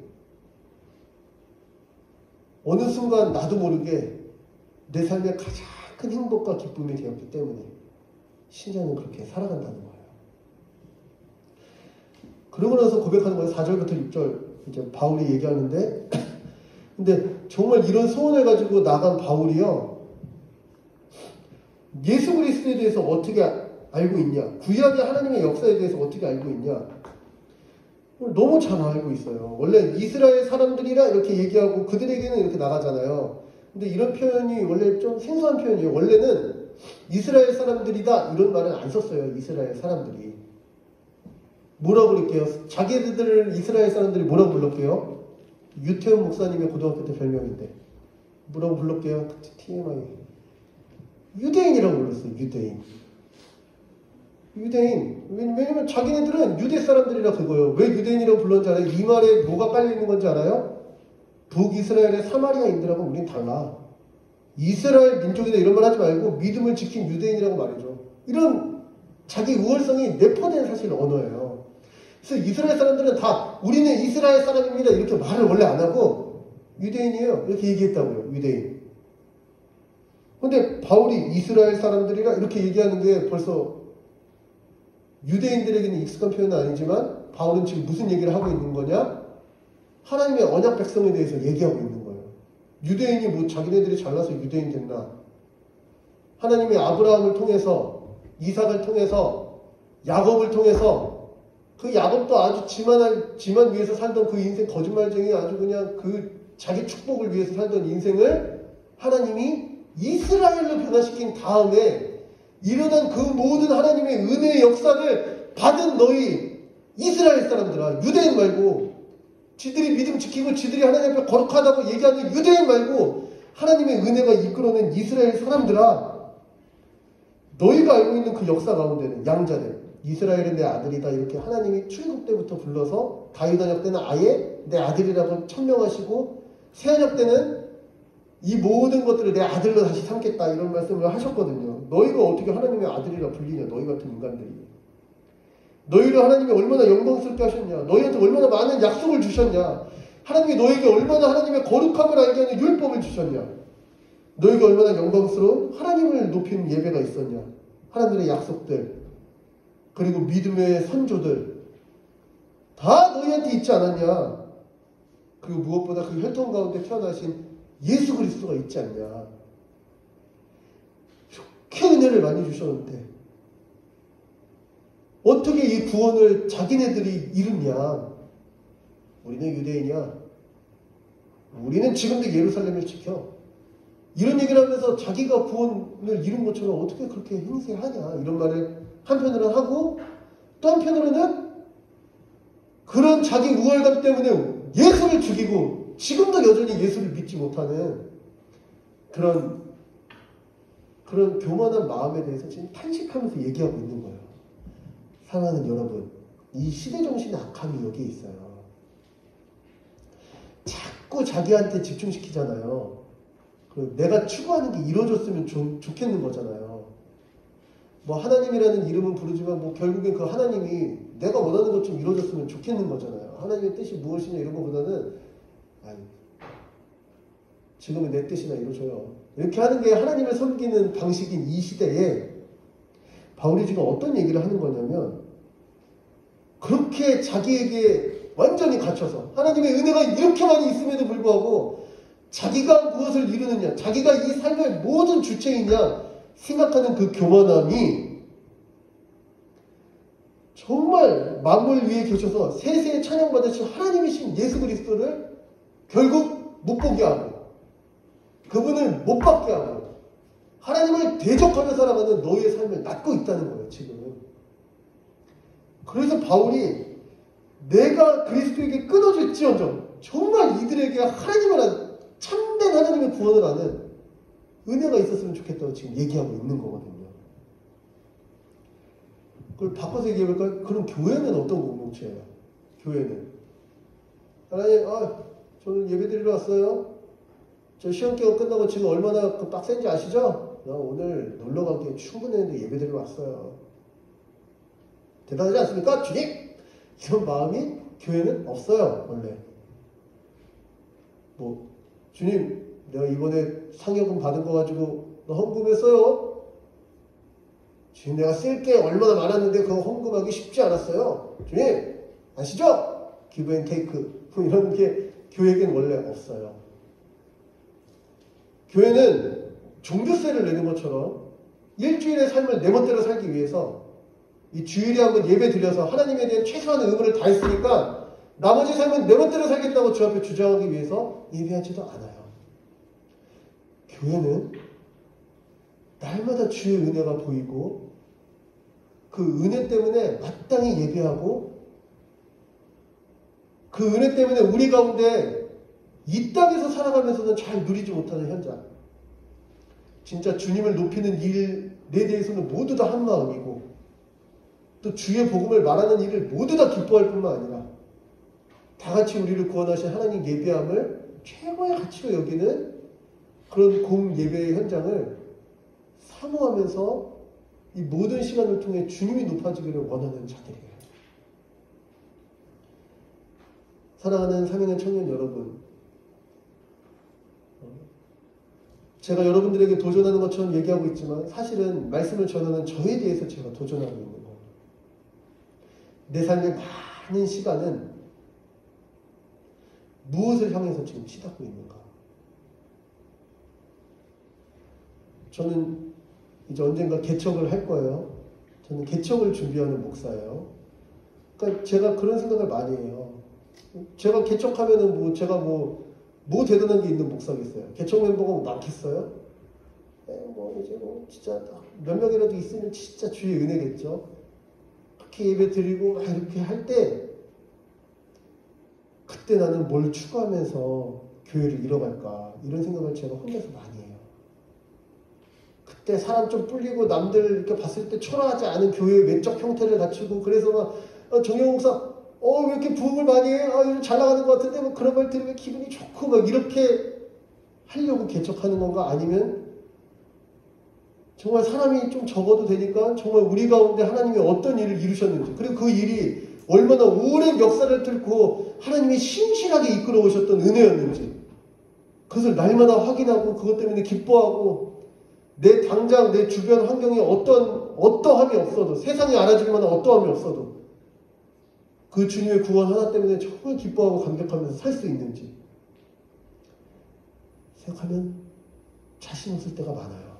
어느 순간 나도 모르게 내 삶의 가장 큰 행복과 기쁨이 되었기 때문에 신자는 그렇게 살아간다는 거예요. 그러고 나서 고백하는 거예요. 4절부터 6절 이제 바울이 얘기하는데, 근데 정말 이런 소원을 가지고 나간 바울이요, 예수 그리스도에 대해서 어떻게 알고 있냐, 구약의 하나님의 역사에 대해서 어떻게 알고 있냐, 너무 잘 알고 있어요. 원래 이스라엘 사람들이라 이렇게 얘기하고 그들에게는 이렇게 나가잖아요. 근데 이런 표현이 원래 좀 생소한 표현이에요. 원래는 이스라엘 사람들이다 이런 말은 안 썼어요. 이스라엘 사람들이. 뭐라고 그럴게요? 자기들을 이스라엘 사람들이 뭐라고 불렀게요? 유태훈 목사님의 고등학교 때 별명인데 뭐라고 불렀게요? TMI. 유대인이라고 불렀어요. 유대인. 왜냐면 자기네들은 유대 사람들이라 그거예요. 왜 유대인이라고 불렀는지 알아요? 이 말에 뭐가 깔려 있는 건지 알아요? 북이스라엘의 사마리아인들하고 우린 달라. 이스라엘 민족이다 이런 말 하지 말고 믿음을 지킨 유대인이라고 말해줘. 이런 자기 우월성이 내포된 사실 언어예요. 그래서 이스라엘 사람들은 다 우리는 이스라엘 사람입니다 이렇게 말을 원래 안 하고 유대인이에요 이렇게 얘기했다고요. 유대인. 근데 바울이 이스라엘 사람들이라 이렇게 얘기하는 게 벌써 유대인들에게는 익숙한 표현은 아니지만 바울은 지금 무슨 얘기를 하고 있는 거냐? 하나님의 언약 백성에 대해서 얘기하고 있는 거예요. 유대인이 뭐 자기네들이 잘나서 유대인 됐나? 하나님이 아브라함을 통해서, 이삭을 통해서, 야곱을 통해서, 그 야곱도 아주 지만 위해서 살던 그 인생 거짓말쟁이 아주 그냥 그 자기 축복을 위해서 살던 인생을 하나님이 이스라엘로 변화시킨 다음에 일어난 그 모든 하나님의 은혜의 역사를 받은 너희 이스라엘 사람들아, 유대인 말고, 지들이 믿음 지키고 지들이 하나님 앞에 거룩하다고 얘기하는 유대인 말고 하나님의 은혜가 이끌어낸 이스라엘 사람들아, 너희가 알고 있는 그 역사 가운데는 양자들, 이스라엘은 내 아들이다 이렇게 하나님이 출애굽 때부터 불러서 다윗 언약 때는 아예 내 아들이라고 천명하시고 새 언약 때는 이 모든 것들을 내 아들로 다시 삼겠다 이런 말씀을 하셨거든요. 너희가 어떻게 하나님의 아들이라 불리냐, 너희 같은 인간들이. 너희를 하나님이 얼마나 영광스럽게 하셨냐, 너희한테 얼마나 많은 약속을 주셨냐, 하나님이 너희에게 얼마나 하나님의 거룩함을 알게 하는 율법을 주셨냐, 너희가 얼마나 영광스러운 하나님을 높이는 예배가 있었냐, 하나님의 약속들, 그리고 믿음의 선조들 다 너희한테 있지 않았냐. 그리고 무엇보다 그 혈통 가운데 태어나신 예수 그리스도가 있지 않냐. 이렇게 은혜를 많이 주셨는데 어떻게 이 구원을 자기네들이 이루냐. 우리는 유대인이야, 우리는 지금도 예루살렘을 지켜, 이런 얘기를 하면서 자기가 구원을 이룬 것처럼 어떻게 그렇게 행세하냐 이런 말을 한편으로는 하고, 또 한편으로는 그런 자기 우월감 때문에 예수를 죽이고 지금도 여전히 예수를 믿지 못하는 그런 교만한 마음에 대해서 지금 탄식하면서 얘기하고 있는 거예요. 사랑하는 여러분, 이 시대정신의 악함이 여기에 있어요. 자꾸 자기한테 집중시키잖아요. 그리고 내가 추구하는 게 이루어졌으면 좋겠는 거잖아요. 뭐 하나님이라는 이름은 부르지만 뭐 결국엔 그 하나님이 내가 원하는 것 좀 이루어졌으면 좋겠는 거잖아요. 하나님의 뜻이 무엇이냐 이런 것보다는 지금은 내 뜻이나 이루어져요. 이렇게 하는 게 하나님을 섬기는 방식인 이 시대에 바울이 지금 어떤 얘기를 하는 거냐면, 그렇게 자기에게 완전히 갇혀서 하나님의 은혜가 이렇게 많이 있음에도 불구하고 자기가 무엇을 이루느냐, 자기가 이 삶의 모든 주체이냐 생각하는 그 교만함이 정말 만물 위에 계셔서 세세에 찬양받으신 하나님이신 예수 그리스도를 결국 못 보게 하고 그분을 못 받게 하고 하나님을 대적하며 살아가는 너희의 삶을 낳고 있다는 거예요, 지금. 그래서 바울이 내가 그리스도에게 끊어질지언정 정말 이들에게 하나님을 참된 하나님의 구원을 아는 은혜가 있었으면 좋겠다고 지금 얘기하고 있는 거거든요. 그걸 바꿔서 얘기해볼까요? 그럼 교회는 어떤 공동체예요? 교회는 하나님, 저는 예배 드리러 왔어요. 저 시험 기간 끝나고 지금 얼마나 빡센지 아시죠? 나 오늘 놀러 가기에 충분했는데 예배 드리러 왔어요. 대단하지 않습니까? 주님! 이런 마음이 교회는 없어요, 원래. 주님, 내가 이번에 상여금 받은 거 가지고 너 헌금했어요? 주님, 내가 쓸 게 얼마나 많았는데 그거 헌금하기 쉽지 않았어요. 주님, 아시죠? 기브 앤 테이크. 이런 게 교회에겐 원래 없어요. 교회는 종교세를 내는 것처럼 일주일의 삶을 내 멋대로 살기 위해서 이 주일에 한번 예배 드려서 하나님에 대한 최소한의 의무를 다했으니까 나머지 삶은 내 멋대로 살겠다고 주 앞에 주장하기 위해서 예배하지도 않아요. 교회는 날마다 주의 은혜가 보이고 그 은혜 때문에 마땅히 예배하고 그 은혜 때문에 우리 가운데 이 땅에서 살아가면서는 잘 누리지 못하는 현장, 진짜 주님을 높이는 일에 대해서는 모두 다 한마음이고 또 주의 복음을 말하는 일을 모두 다 기뻐할 뿐만 아니라 다 같이 우리를 구원하신 하나님 예배함을 최고의 가치로 여기는 그런 공예배의 현장을 사모하면서 이 모든 시간을 통해 주님이 높아지기를 원하는 자들이에요. 사랑하는 사명의 청년 여러분, 제가 여러분들에게 도전하는 것처럼 얘기하고 있지만 사실은 말씀을 전하는 저에 대해서 제가 도전하고 있는 거예요. 내 삶의 많은 시간은 무엇을 향해서 지금 치닫고 있는가? 저는 이제 언젠가 개척을 할 거예요. 저는 개척을 준비하는 목사예요. 그러니까 제가 그런 생각을 많이 해요. 제가 개척하면은 제가 대단한 게 있는 목사겠어요. 개척 멤버가 많겠어요? 이제 진짜 몇 명이라도 있으면 진짜 주의 은혜겠죠. 그렇게 예배 드리고 이렇게 할 때 그때 나는 뭘 추구하면서 교회를 이뤄갈까 이런 생각을 제가 혼자서 많이 해요. 그때 사람 좀 뿔리고 남들 이렇게 봤을 때 초라하지 않은 교회의 외적 형태를 갖추고 그래서 막 정영 목사 왜 이렇게 부흥을 많이 해? 요즘 잘 나가는 것 같은데 그런 말 들으면 기분이 좋고 막 이렇게 하려고 개척하는 건가? 아니면 정말 사람이 좀 적어도 되니까 정말 우리 가운데 하나님이 어떤 일을 이루셨는지 그리고 그 일이 얼마나 오랜 역사를 뚫고 하나님이 신실하게 이끌어 오셨던 은혜였는지 그것을 날마다 확인하고 그것 때문에 기뻐하고 내 당장 내 주변 환경에 어떠함이 없어도 세상이 알아줄 만한 어떠함이 없어도 그 주님의 구원 하나 때문에 정말 기뻐하고 감격하면서 살 수 있는지 생각하면 자신 없을 때가 많아요.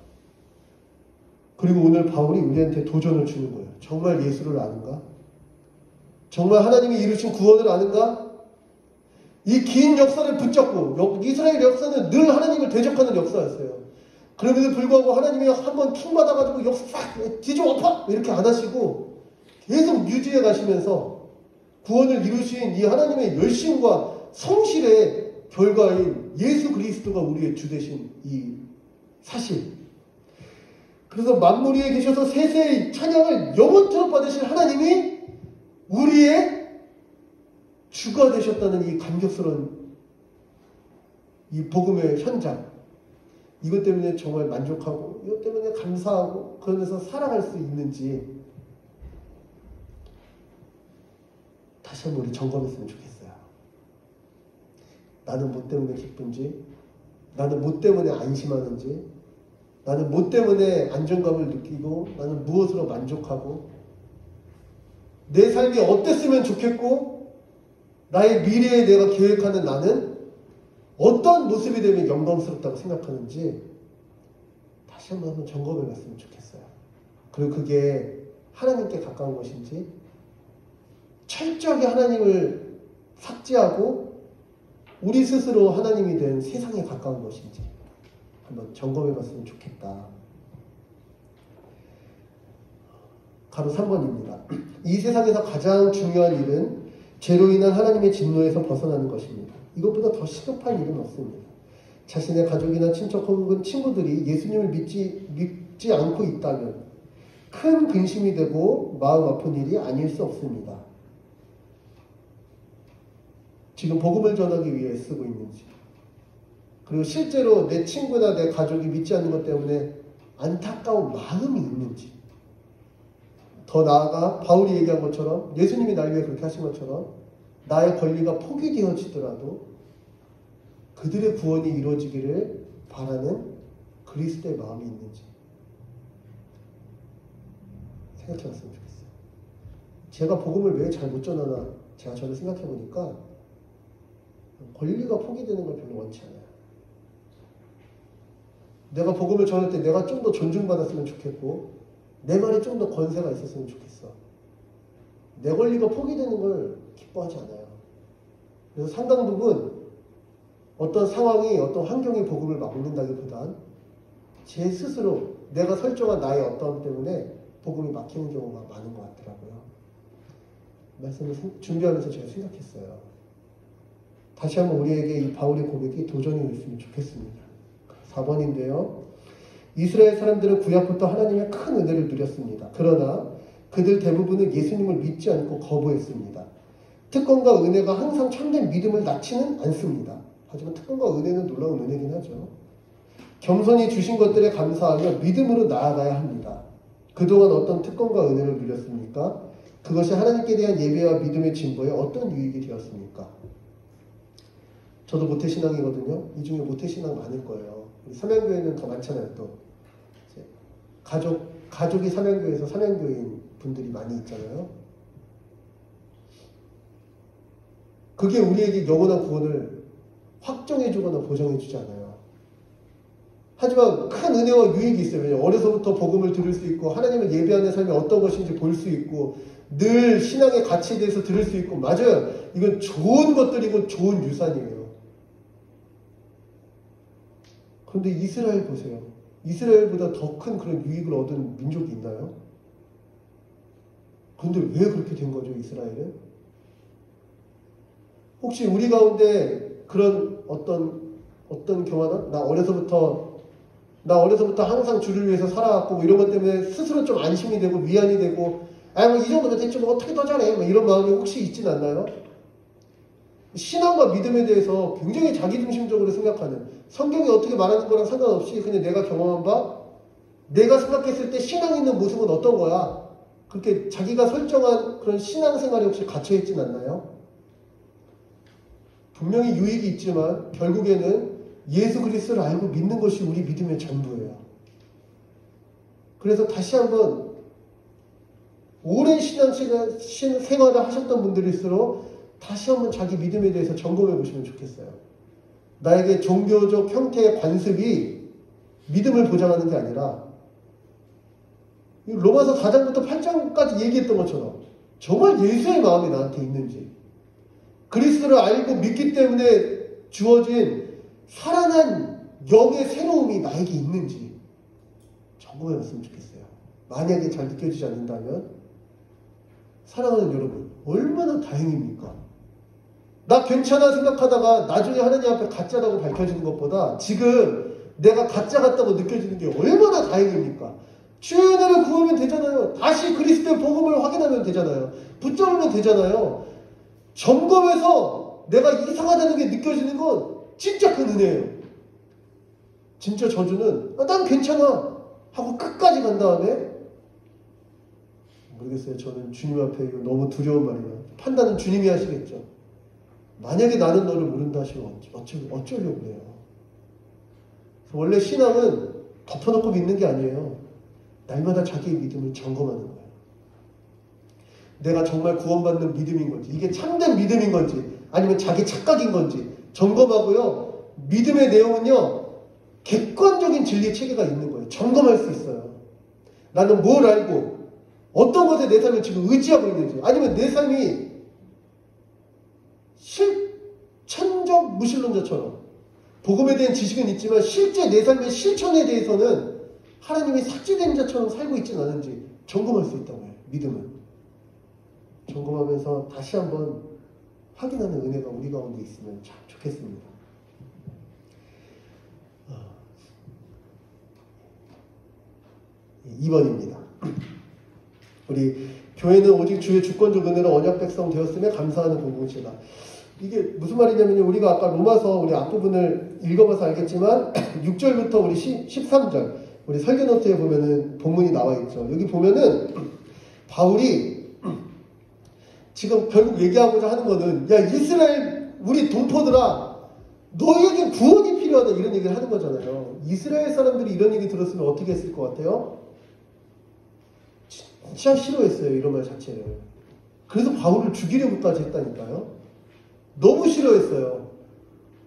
그리고 오늘 바울이 우리한테 도전을 주는 거예요. 정말 예수를 아는가? 정말 하나님이 이루신 구원을 아는가? 이 긴 역사를 붙잡고 이스라엘 역사는 늘 하나님을 대적하는 역사였어요. 그럼에도 불구하고 하나님이 한번 킹 받아가지고 역사 싹 뒤집어엎어 이렇게 안 하시고 계속 유지해 가시면서 구원을 이루신 이 하나님의 열심과 성실의 결과인 예수 그리스도가 우리의 주 되신 이 사실. 그래서 만물 위에 계셔서 세세의 찬양을 영원토록 받으신 하나님이 우리의 주가 되셨다는 이 감격스러운 이 복음의 현장. 이것 때문에 정말 만족하고 이것 때문에 감사하고 그러면서 살아갈 수 있는지 다시 한번 우리 점검했으면 좋겠어요. 나는 뭐 때문에 기쁜지 나는 뭐 때문에 안심하는지, 나는 뭐 때문에 안정감을 느끼고, 나는 무엇으로 만족하고, 내 삶이 어땠으면 좋겠고, 나의 미래에 내가 계획하는 나는 어떤 모습이 되면 영광스럽다고 생각하는지 다시 한번 점검해 봤으면 좋겠어요. 그리고 그게 하나님께 가까운 것인지, 철저하게 하나님을 삭제하고 우리 스스로 하나님이 된 세상에 가까운 것인지 한번 점검해 봤으면 좋겠다. 가로 3번입니다. 이 세상에서 가장 중요한 일은 죄로 인한 하나님의 진노에서 벗어나는 것입니다. 이것보다 더 시급한 일은 없습니다. 자신의 가족이나 친척 혹은 친구들이 예수님을 믿지 않고 있다면 큰 근심이 되고 마음 아픈 일이 아닐 수 없습니다. 지금 복음을 전하기 위해 쓰고 있는지, 그리고 실제로 내 친구나 내 가족이 믿지 않는 것 때문에 안타까운 마음이 있는지, 더 나아가 바울이 얘기한 것처럼 예수님이 날 위해 그렇게 하신 것처럼 나의 권리가 포기되어지더라도 그들의 구원이 이루어지기를 바라는 그리스도의 마음이 있는지 생각해 봤으면 좋겠어요. 제가 복음을 왜 잘 못 전하나 제가 저를 생각해 보니까 권리가 포기되는 걸 별로 원치 않아요. 내가 복음을 전할 때 내가 좀 더 존중받았으면 좋겠고 내 말에 좀 더 권세가 있었으면 좋겠어. 내 권리가 포기되는 걸 기뻐하지 않아요. 그래서 상당 부분 어떤 상황이, 어떤 환경이 복음을 막는다기보단 제 스스로 내가 설정한 나의 어떠함 때문에 복음이 막히는 경우가 많은 것 같더라고요. 말씀을 준비하면서 제가 생각했어요. 다시 한번 우리에게 이 바울의 고백이 도전이 됐으면 좋겠습니다. 4번인데요. 이스라엘 사람들은 구약부터 하나님의 큰 은혜를 누렸습니다. 그러나 그들 대부분은 예수님을 믿지 않고 거부했습니다. 특권과 은혜가 항상 참된 믿음을 낳지는 않습니다. 하지만 특권과 은혜는 놀라운 은혜긴 하죠. 겸손히 주신 것들에 감사하며 믿음으로 나아가야 합니다. 그동안 어떤 특권과 은혜를 누렸습니까? 그것이 하나님께 대한 예배와 믿음의 진보에 어떤 유익이 되었습니까? 저도 모태신앙이거든요. 이 중에 모태신앙 많을 거예요. 삼양교회는 더 많잖아요. 또 가족이 삼양교회에서 삼양교회인 분들이 많이 있잖아요. 그게 우리에게 영원한 구원을 확정해주거나 보장해주지 않아요. 하지만 큰 은혜와 유익이 있어요. 왜냐하면 어려서부터 복음을 들을 수 있고 하나님을 예배하는 삶이 어떤 것인지 볼 수 있고 늘 신앙의 가치에 대해서 들을 수 있고, 맞아요. 이건 좋은 것들이고 좋은 유산이에요. 그런데 이스라엘 보세요. 이스라엘보다 더 큰 그런 유익을 얻은 민족이 있나요? 그런데 왜 그렇게 된 거죠, 이스라엘은? 혹시 우리 가운데 그런 어떤 경화나? 나 어려서부터 항상 주를 위해서 살아왔고 뭐 이런 것 때문에 스스로 좀 안심이 되고 위안이 되고, 뭐 이 정도면 됐지 뭐 어떻게 더 잘해? 뭐 이런 마음이 혹시 있진 않나요? 신앙과 믿음에 대해서 굉장히 자기중심적으로 생각하는, 성경이 어떻게 말하는 거랑 상관없이 그냥 내가 경험한 바, 내가 생각했을 때 신앙 있는 모습은 어떤 거야? 그렇게 자기가 설정한 그런 신앙생활에 혹시 갇혀있진 않나요? 분명히 유익이 있지만 결국에는 예수 그리스도를 알고 믿는 것이 우리 믿음의 전부예요. 그래서 다시 한번 오랜 신앙생활을 하셨던 분들일수록 다시 한번 자기 믿음에 대해서 점검해 보시면 좋겠어요. 나에게 종교적 형태의 관습이 믿음을 보장하는 게 아니라 로마서 4장부터 8장까지 얘기했던 것처럼 정말 예수의 마음이 나한테 있는지, 그리스도를 알고 믿기 때문에 주어진 살아난 영의 새로움이 나에게 있는지 점검해 봤으면 좋겠어요. 만약에 잘 느껴지지 않는다면, 사랑하는 여러분, 얼마나 다행입니까? 나 괜찮아 생각하다가 나중에 하나님 앞에 가짜라고 밝혀지는 것보다 지금 내가 가짜 같다고 느껴지는 게 얼마나 다행입니까? 주의 은혜를 구하면 되잖아요. 다시 그리스도의 복음을 확인하면 되잖아요. 붙잡으면 되잖아요. 점검해서 내가 이상하다는 게 느껴지는 건 진짜 큰 은혜예요. 진짜 저주는 난 괜찮아 하고 끝까지 간 다음에, 모르겠어요. 저는 주님 앞에 이거 너무 두려운 말이에요. 판단은 주님이 하시겠죠. 만약에 나는 너를 모른다 하시면 어쩌려고 그래요. 원래 신앙은 덮어놓고 믿는 게 아니에요. 날마다 자기의 믿음을 점검하는 거예요. 내가 정말 구원받는 믿음인 건지, 이게 참된 믿음인 건지, 아니면 자기 착각인 건지 점검하고요. 믿음의 내용은요, 객관적인 진리 체계가 있는 거예요. 점검할 수 있어요. 나는 뭘 알고 어떤 것에 내 삶을 지금 의지하고 있는지, 아니면 내 삶이 실천적 무신론자처럼 복음에 대한 지식은 있지만 실제 내 삶의 실천에 대해서는 하나님이 삭제된 자처럼 살고 있지는 않은지 점검할 수 있다고 해요. 믿음은 점검하면서 다시 한번 확인하는 은혜가 우리 가운데 있으면 참 좋겠습니다. 2번입니다. 우리 교회는 오직 주의 주권적 은혜로 언약 백성 되었음에 감사하는 공동체다. 이게 무슨 말이냐면요. 우리가 아까 로마서 우리 앞부분을 읽어봐서 알겠지만 6절부터 우리 13절 우리 설교 노트에 보면은 본문이 나와 있죠. 여기 보면은 바울이 지금 결국 얘기하고자 하는 거는 야 이스라엘 우리 동포들아 너희에게 구원이 필요하다 이런 얘기를 하는 거잖아요. 이스라엘 사람들이 이런 얘기 들었으면 어떻게 했을 것 같아요? 진짜 싫어했어요. 이런 말 자체를. 그래서 바울을 죽이려고까지 했다니까요. 너무 싫어했어요.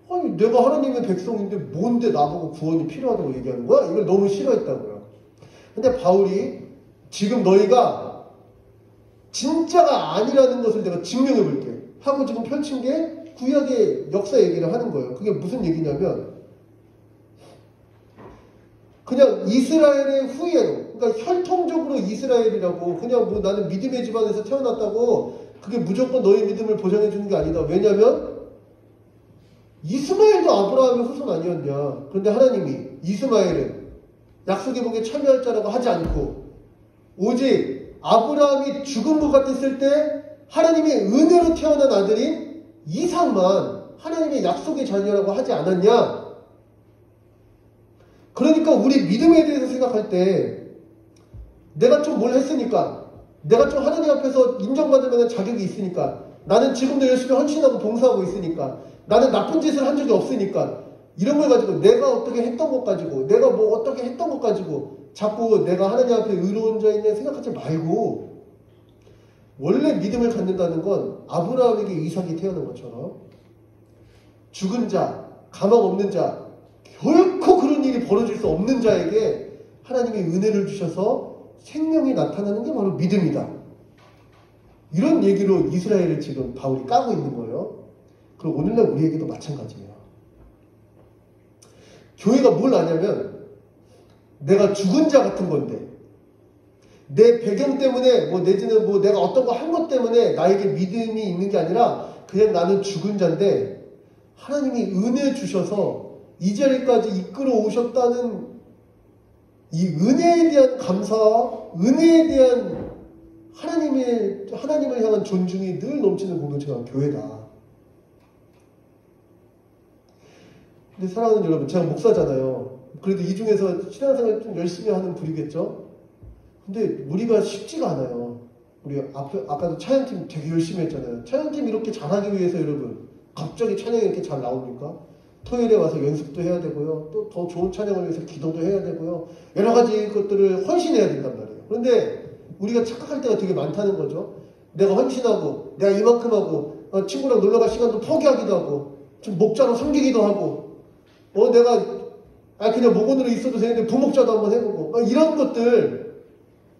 아니 내가 하나님의 백성인데 뭔데 나보고 구원이 필요하다고 얘기하는 거야? 이걸 너무 싫어했다고요. 근데 바울이 지금 너희가 진짜가 아니라는 것을 내가 증명해 볼게 하고 지금 펼친 게 구약의 역사 얘기를 하는 거예요. 그게 무슨 얘기냐면 그냥 이스라엘의 후예로, 그러니까 혈통적으로 이스라엘이라고 그냥 뭐 나는 믿음의 집안에서 태어났다고 그게 무조건 너의 믿음을 보장해 주는 게 아니다. 왜냐하면 이스마엘도 아브라함의 후손 아니었냐. 그런데 하나님이 이스마엘은 약속의 복에 참여할 자라고 하지 않고 오직 아브라함이 죽은 것 같았을 때 하나님의 은혜로 태어난 아들인 이삭만 하나님의 약속의 자녀라고 하지 않았냐. 그러니까 우리 믿음에 대해서 생각할 때 내가 좀 뭘 했으니까 내가 좀 하나님 앞에서 인정받을 만한 자격이 있으니까 나는 지금도 열심히 헌신하고 봉사하고 있으니까 나는 나쁜 짓을 한 적이 없으니까 이런 걸 가지고 내가 어떻게 했던 것 가지고 내가 뭐 어떻게 했던 것 가지고 자꾸 내가 하나님 앞에 의로운 자이냐 생각하지 말고 원래 믿음을 갖는다는 건 아브라함에게 이삭이 태어난 것처럼 죽은 자, 가망 없는 자 결코 그런 일이 벌어질 수 없는 자에게 하나님이 은혜를 주셔서 생명이 나타나는 게 바로 믿음이다. 이런 얘기로 이스라엘을 지금 바울이 까고 있는 거예요. 그리고 오늘날 우리에게도 마찬가지예요. 교회가 뭘 아냐면 내가 죽은 자 같은 건데 내 배경 때문에 뭐 내지는 뭐 내가 어떤 거 한 것 때문에 나에게 믿음이 있는 게 아니라 그냥 나는 죽은 자인데 하나님이 은혜 주셔서 이 자리까지 이끌어 오셨다는 이 은혜에 대한 감사와 은혜에 대한 하나님을 향한 존중이 늘 넘치는 공동체가 교회다. 근데 사랑하는 여러분, 제가 목사잖아요. 그래도 이 중에서 신앙생활 좀 열심히 하는 부류겠죠? 근데 우리가 쉽지가 않아요. 우리 아까도 찬양팀 되게 열심히 했잖아요. 찬양팀 이렇게 잘하기 위해서 여러분, 갑자기 찬양이 이렇게 잘 나옵니까? 토요일에 와서 연습도 해야 되고요. 또 더 좋은 찬양을 위해서 기도도 해야 되고요. 여러 가지 것들을 헌신해야 된단 말이에요. 그런데 우리가 착각할 때가 되게 많다는 거죠. 내가 헌신하고 내가 이만큼 하고 친구랑 놀러갈 시간도 포기하기도 하고 좀 목자로 섬기기도 하고 내가 그냥 목원으로 있어도 되는데 부목자도 한번 해보고 이런 것들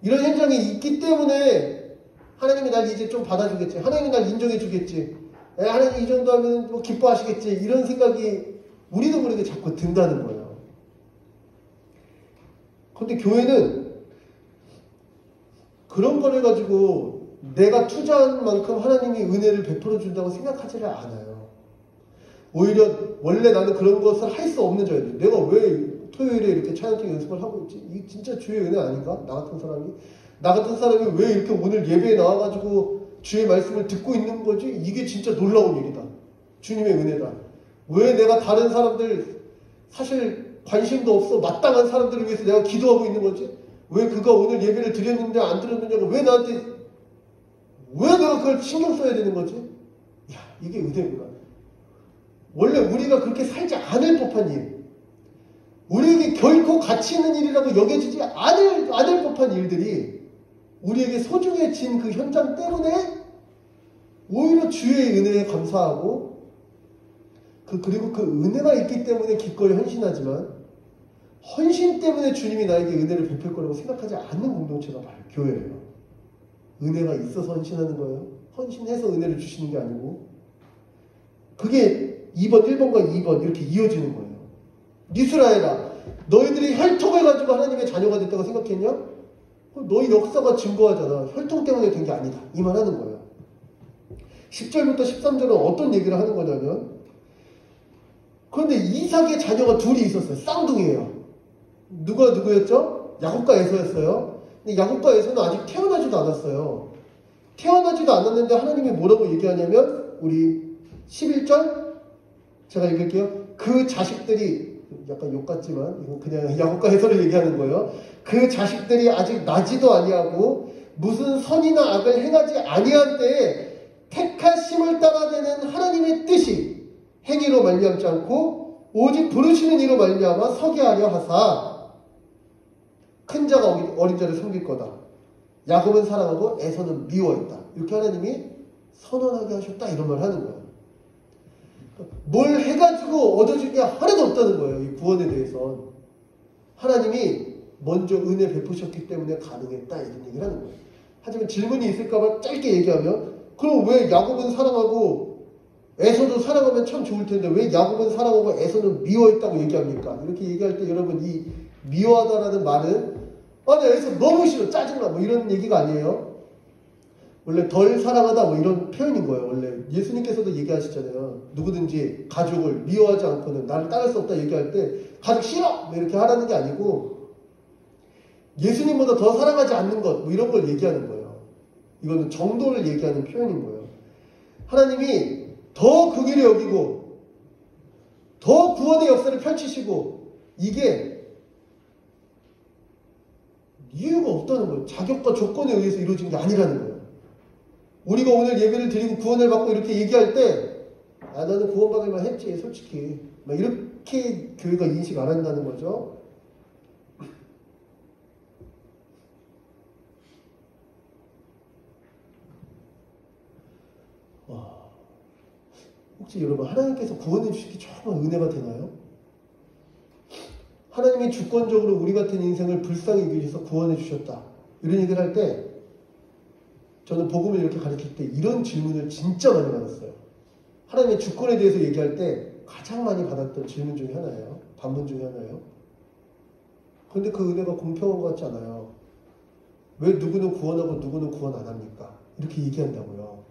이런 현장이 있기 때문에 하나님이 날 이제 좀 받아주겠지. 하나님이 날 인정해 주겠지. 하나님 이 정도 하면 뭐 기뻐하시겠지. 이런 생각이 우리도 모르게 자꾸 든다는 거예요. 그런데 교회는 그런 거를 가지고 내가 투자한 만큼 하나님이 은혜를 베풀어 준다고 생각하지를 않아요. 오히려 원래 나는 그런 것을 할 수 없는 자예요. 내가 왜 토요일에 이렇게 찬양팀 연습을 하고 있지? 이게 진짜 주의 은혜 아닌가? 나 같은 사람이 왜 이렇게 오늘 예배에 나와가지고 주의 말씀을 듣고 있는 거지? 이게 진짜 놀라운 일이다. 주님의 은혜다. 왜 내가 다른 사람들 사실 관심도 없어 마땅한 사람들을 위해서 내가 기도하고 있는 거지? 왜 그가 오늘 예배를 드렸는데 안 드렸느냐고 왜 내가 그걸 신경 써야 되는 거지? 야, 이게 은혜구나. 원래 우리가 그렇게 살지 않을 법한 일. 우리에게 결코 가치 있는 일이라고 여겨지지 않을 법한 일들이 우리에게 소중해진 그 현장 때문에 오히려 주의 은혜에 감사하고 그리고 그 은혜가 있기 때문에 기꺼이 헌신하지만 헌신 때문에 주님이 나에게 은혜를 베풀 거라고 생각하지 않는 공동체가 바로 교회예요. 은혜가 있어서 헌신하는 거예요. 헌신해서 은혜를 주시는 게 아니고 그게 2번, 1번과 2번 이렇게 이어지는 거예요. 이스라엘아, 너희들이 혈통을 가지고 하나님의 자녀가 됐다고 생각했냐? 너희 역사가 증거하잖아. 혈통 때문에 된 게 아니다. 이 말 하는 거예요. 10절부터 13절은 어떤 얘기를 하는 거냐면 그런데 이삭의 자녀가 둘이 있었어요. 쌍둥이에요. 누가 누구였죠? 야곱과 에서였어요. 근데 야곱과 에서는 아직 태어나지도 않았어요. 태어나지도 않았는데 하나님이 뭐라고 얘기하냐면 우리 11절 제가 읽을게요. 그 자식들이 약간 욕 같지만 이건 그냥 야곱과 에서를 얘기하는 거예요. 그 자식들이 아직 나지도 아니하고 무슨 선이나 악을 행하지 아니한 때에 택하심을 따라되는 하나님의 뜻이 행위로 말미암지 않고 오직 부르시는 이로 말미암아 서게 하려 하사 큰 자가 어린 자를 섬길 거다. 야곱은 사랑하고 에서는 미워했다. 이렇게 하나님이 선언하게 하셨다. 이런 말 하는 거예요. 뭘 해가지고 얻어줄 게 하나도 없다는 거예요. 이 구원에 대해서. 하나님이 먼저 은혜 베푸셨기 때문에 가능했다. 이런 얘기를 하는 거예요. 하지만 질문이 있을까봐 짧게 얘기하면 그럼 왜 야곱은 사랑하고 에서도 사랑하면 참 좋을 텐데 왜 야곱은 사랑하고 에서는 미워했다고 얘기합니까? 이렇게 얘기할 때 여러분 이 미워하다라는 말은 나 에서 너무 싫어 짜증나 뭐 이런 얘기가 아니에요. 원래 덜 사랑하다 뭐 이런 표현인 거예요. 원래 예수님께서도 얘기하시잖아요. 누구든지 가족을 미워하지 않고는 나를 따를 수 없다 얘기할 때 가족 싫어 뭐 이렇게 하라는 게 아니고 예수님보다 더 사랑하지 않는 것 뭐 이런 걸 얘기하는 거예요. 이거는 정도를 얘기하는 표현인 거예요. 하나님이 더 긍휼히 여기고 더 구원의 역사를 펼치시고 이게 이유가 없다는 거예요. 자격과 조건에 의해서 이루어진 게 아니라는 거예요. 우리가 오늘 예배를 드리고 구원을 받고 이렇게 얘기할 때 나는 구원받을 만 했지 솔직히 막 이렇게 교회가 인식 안 한다는 거죠. 혹시 여러분 하나님께서 구원해 주시기 정말 은혜가 되나요? 하나님이 주권적으로 우리 같은 인생을 불쌍히 여기셔서 구원해 주셨다. 이런 얘기를 할 때 저는 복음을 이렇게 가르칠 때 이런 질문을 진짜 많이 받았어요. 하나님의 주권에 대해서 얘기할 때 가장 많이 받았던 질문 중에 하나예요. 반문 중에 하나예요. 그런데 그 은혜가 공평한 것 같지 않아요. 왜 누구는 구원하고 누구는 구원 안 합니까? 이렇게 얘기한다고요.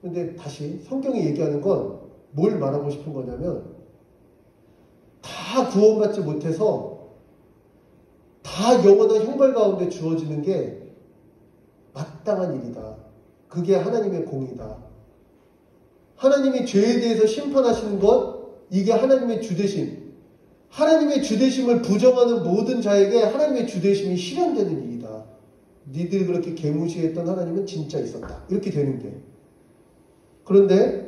근데 다시 성경이 얘기하는 건 뭘 말하고 싶은 거냐면 다 구원받지 못해서 다 영원한 형벌 가운데 주어지는 게 마땅한 일이다. 그게 하나님의 공이다. 하나님이 죄에 대해서 심판하시는 것 이게 하나님의 주대심. 하나님의 주대심을 부정하는 모든 자에게 하나님의 주대심이 실현되는 일이다. 니들이 그렇게 개무시했던 하나님은 진짜 있었다. 이렇게 되는 게. 그런데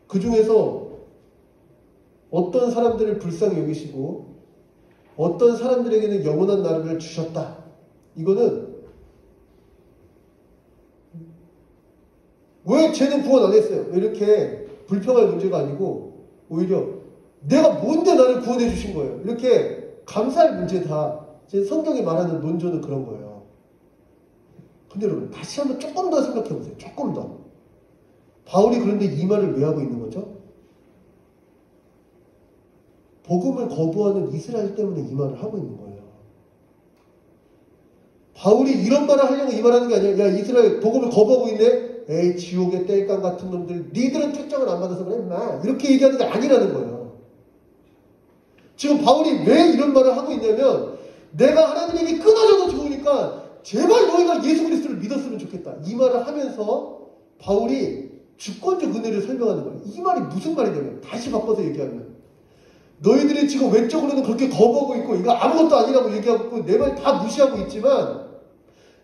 그 중에서 어떤 사람들을 불쌍히 여기시고 어떤 사람들에게는 영원한 나라를 주셨다. 이거는 왜 쟤는 구원 안 했어요? 이렇게 불평할 문제가 아니고 오히려 내가 뭔데 나를 구원해 주신 거예요. 이렇게 감사할 문제다. 제 성경이 말하는 논조는 그런 거예요. 근데 여러분 다시 한번 조금 더 생각해 보세요. 조금 더. 바울이 그런데 이 말을 왜 하고 있는 거죠? 복음을 거부하는 이스라엘 때문에 이 말을 하고 있는 거예요. 바울이 이런 말을 하려고 이 말하는 게 아니라 야 이스라엘 복음을 거부하고 있네? 에이 지옥의 땔감 같은 놈들 니들은 특정을 안 받아서 그래 인마 이렇게 얘기하는 게 아니라는 거예요. 지금 바울이 왜 이런 말을 하고 있냐면 내가 하나님에게 끊어져도 좋으니까 제발 너희가 예수 그리스도를 믿었으면 좋겠다. 이 말을 하면서 바울이 주권적 은혜를 설명하는 거예요. 이 말이 무슨 말이냐면 다시 바꿔서 얘기하면 너희들이 지금 외적으로는 그렇게 거부하고 있고 이거 아무것도 아니라고 얘기하고 있고 내 말 다 무시하고 있지만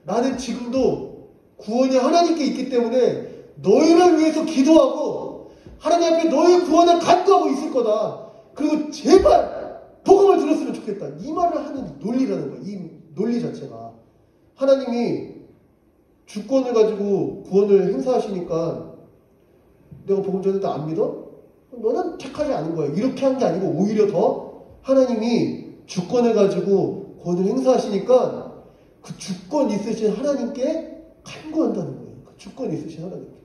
나는 지금도 구원이 하나님께 있기 때문에 너희를 위해서 기도하고 하나님 앞에 너희 구원을 간구하고 있을 거다. 그리고 제발 복음을 들었으면 좋겠다. 이 말을 하는 논리라는 거예요. 이 논리 자체가. 하나님이 주권을 가지고 구원을 행사하시니까 내가 복음 전했는데 안 믿어? 너는 택하지 않은 거야. 이렇게 한 게 아니고 오히려 더 하나님이 주권을 가지고 구원을 행사하시니까 그 주권 있으신 하나님께 간구한다는 거예요. 그 주권 있으신 하나님께.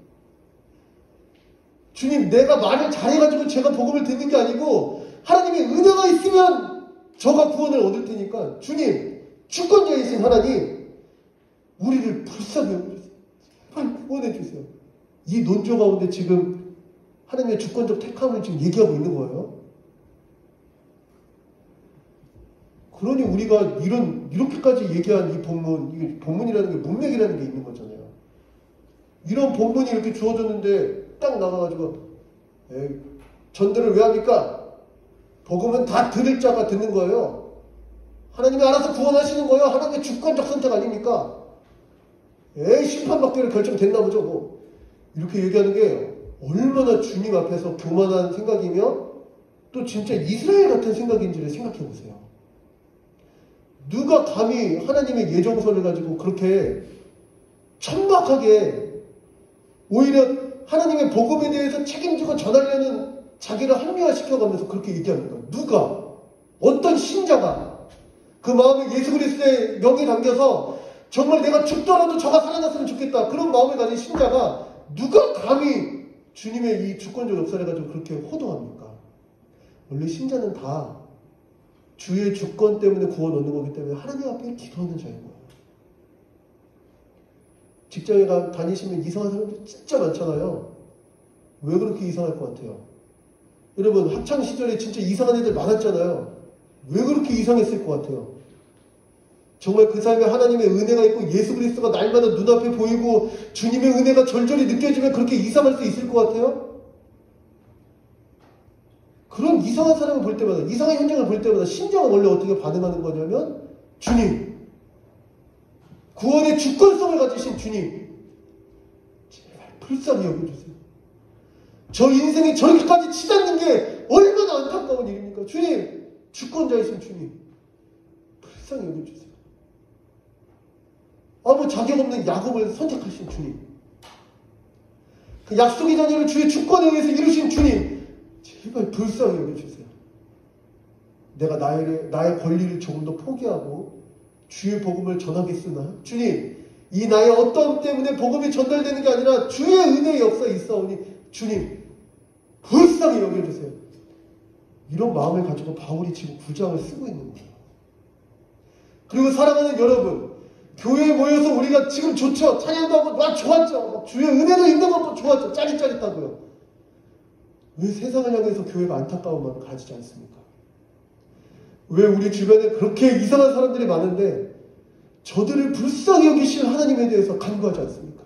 주님, 내가 말을 잘해가지고 제가 복음을 듣는 게 아니고 하나님의 은혜가 있으면 저가 구원을 얻을 테니까 주님, 주권자이신 하나님, 우리를 불쌍히 여겨주세요. 빨리 구원해 주세요. 이 논조 가운데 지금 하나님의 주권적 택함을 지금 얘기하고 있는 거예요. 그러니 우리가 이렇게까지 얘기한 이 본문, 이게 본문이라는 게 문맥이라는 게 있는 거잖아요. 이런 본문이 이렇게 주어졌는데 딱 나가가지고 전도를 왜 합니까? 복음은 다 들을 자가 듣는 거예요. 하나님이 알아서 구원하시는 거예요. 하나님의 주권적 선택 아닙니까? 심판받기로 결정됐나 보죠. 뭐. 이렇게 얘기하는 게 얼마나 주님 앞에서 교만한 생각이며 또 진짜 이스라엘 같은 생각인지를 생각해 보세요. 누가 감히 하나님의 예정선을 가지고 그렇게 천박하게 오히려 하나님의 복음에 대해서 책임지고 전하려는 자기를 합리화시켜가면서 그렇게 얘기합니까? 누가? 어떤 신자가 그 마음에 예수 그리스도의 명이 담겨서 정말 내가 죽더라도 저가 살아났으면 좋겠다. 그런 마음을 가진 신자가 누가 감히 주님의 이 주권적 역사를 가지고 그렇게 호도합니까? 원래 신자는 다 주의 주권 때문에 구원 얻는 거기 때문에 하나님 앞에 기도하는 자인 거예요. 직장에 다니시면 이상한 사람들 진짜 많잖아요. 왜 그렇게 이상할 것 같아요? 여러분 학창시절에 진짜 이상한 애들 많았잖아요. 왜 그렇게 이상했을 것 같아요? 정말 그 삶에 하나님의 은혜가 있고 예수 그리스도가 날마다 눈앞에 보이고 주님의 은혜가 절절히 느껴지면 그렇게 이상할 수 있을 것 같아요? 그런 이상한 사람을 볼 때마다, 이상한 현장을 볼 때마다 심장은 원래 어떻게 반응하는 거냐면 주님, 구원의 주권성을 가지신 주님, 제발 불쌍히 여겨주세요. 저 인생이 저렇게까지 치닫는 게 얼마나 안타까운 일입니까? 주님, 주권자이신 주님, 불쌍히 여겨주세요. 아무 자격 없는 야곱을 선택하신 주님, 그 약속의 자녀를 주의 주권에 의해서 이루신 주님, 제발 불쌍히 여겨주세요. 내가 나의 권리를 조금 더 포기하고 주의 복음을 전하겠으나 주님, 이 나의 어떠함 때문에 복음이 전달되는 게 아니라 주의 은혜의 역사에 있사오니 주님 불쌍히 여겨주세요. 이런 마음을 가지고 바울이 지금 9장을 쓰고 있는 거예요. 그리고 사랑하는 여러분, 교회에 모여서 우리가 지금 좋죠. 찬양도 하고 막 좋았죠. 주의 은혜도 있는 것도 좋았죠. 짜릿짜릿하고요. 왜 세상을 향해서 교회가 안타까운 마음을 가지지 않습니까? 왜 우리 주변에 그렇게 이상한 사람들이 많은데 저들을 불쌍히 여기실 하나님에 대해서 간구하지 않습니까?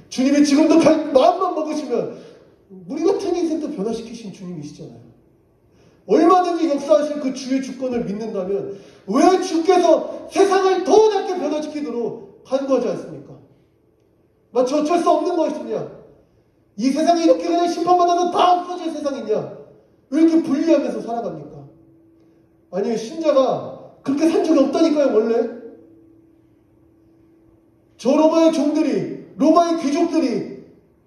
주님이 지금도 마음만 먹으시면 우리 같은 인생도 변화시키신 주님이시잖아요. 얼마든지 역사하실 그 주의 주권을 믿는다면 왜 주께서 세상을 더 낫게 변화시키도록 간구하지 않습니까? 마치 어쩔 수 없는 것이냐? 이 세상이 이렇게 그냥 심판받아서 다 없어질 세상이냐? 왜 이렇게 분리하면서 살아갑니까? 아니, 신자가 그렇게 산 적이 없다니까요, 원래. 저 로마의 종들이, 로마의 귀족들이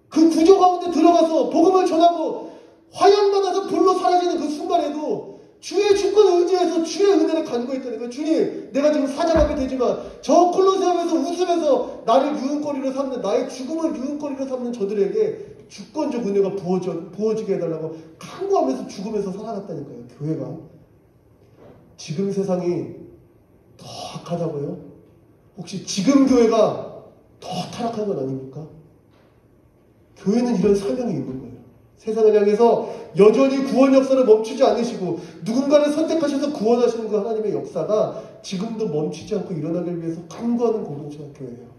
그 구조 가운데 들어가서 복음을 전하고 화형받아서 불로 사라지는 그 순간에도 주의 주권을 의지해서 주의 은혜를 간구했다는 거예요. 주님, 내가 지금 사장 앞에 되지만 저 콜로세움에서 웃으면서 나를 유흥거리로 삼는, 나의 죽음을 유흥거리로 삼는 저들에게 주권적 은혜가 부어지게 해달라고 간구하면서 죽으면서 살아갔다니까요. 교회가. 지금 세상이 더 악하다고요? 혹시 지금 교회가 더 타락한 건 아닙니까? 교회는 이런 사명이 있는 거예요. 세상을 향해서 여전히 구원 역사를 멈추지 않으시고 누군가를 선택하셔서 구원하시는 그 하나님의 역사가 지금도 멈추지 않고 일어나길 위해서 간구하는 공동체가 교회예요.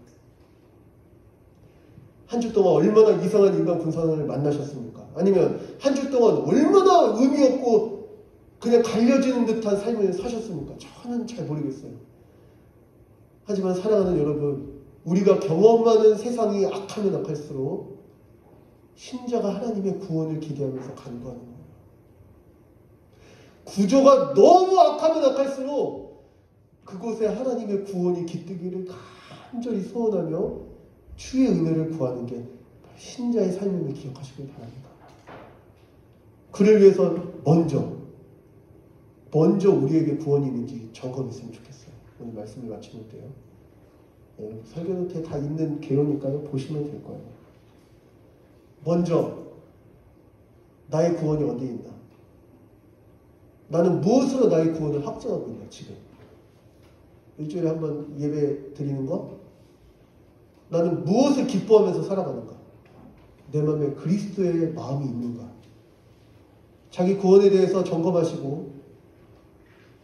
한 주 동안 얼마나 이상한 인간 군사를 만나셨습니까? 아니면 한 주 동안 얼마나 의미 없고 그냥 갈려지는 듯한 삶을 사셨습니까? 저는 잘 모르겠어요. 하지만 사랑하는 여러분, 우리가 경험하는 세상이 악하면 악할수록 신자가 하나님의 구원을 기대하면서 간구하는 거예요. 구조가 너무 악하면 악할수록 그곳에 하나님의 구원이 깃들기를 간절히 소원하며 주의 은혜를 구하는 게 신자의 삶임을 기억하시길 바랍니다. 그를 위해서 먼저 우리에게 구원이 있는지 점검했으면 좋겠어요. 오늘 말씀을 마치는 때요. 설교 노트에 다 있는 개요니까요. 보시면 될 거예요. 먼저 나의 구원이 어디에 있나? 나는 무엇으로 나의 구원을 확정하고 있나 지금? 일주일에 한 번 예배 드리는 것? 나는 무엇을 기뻐하면서 살아가는가? 내 마음에 그리스도의 마음이 있는가? 자기 구원에 대해서 점검하시고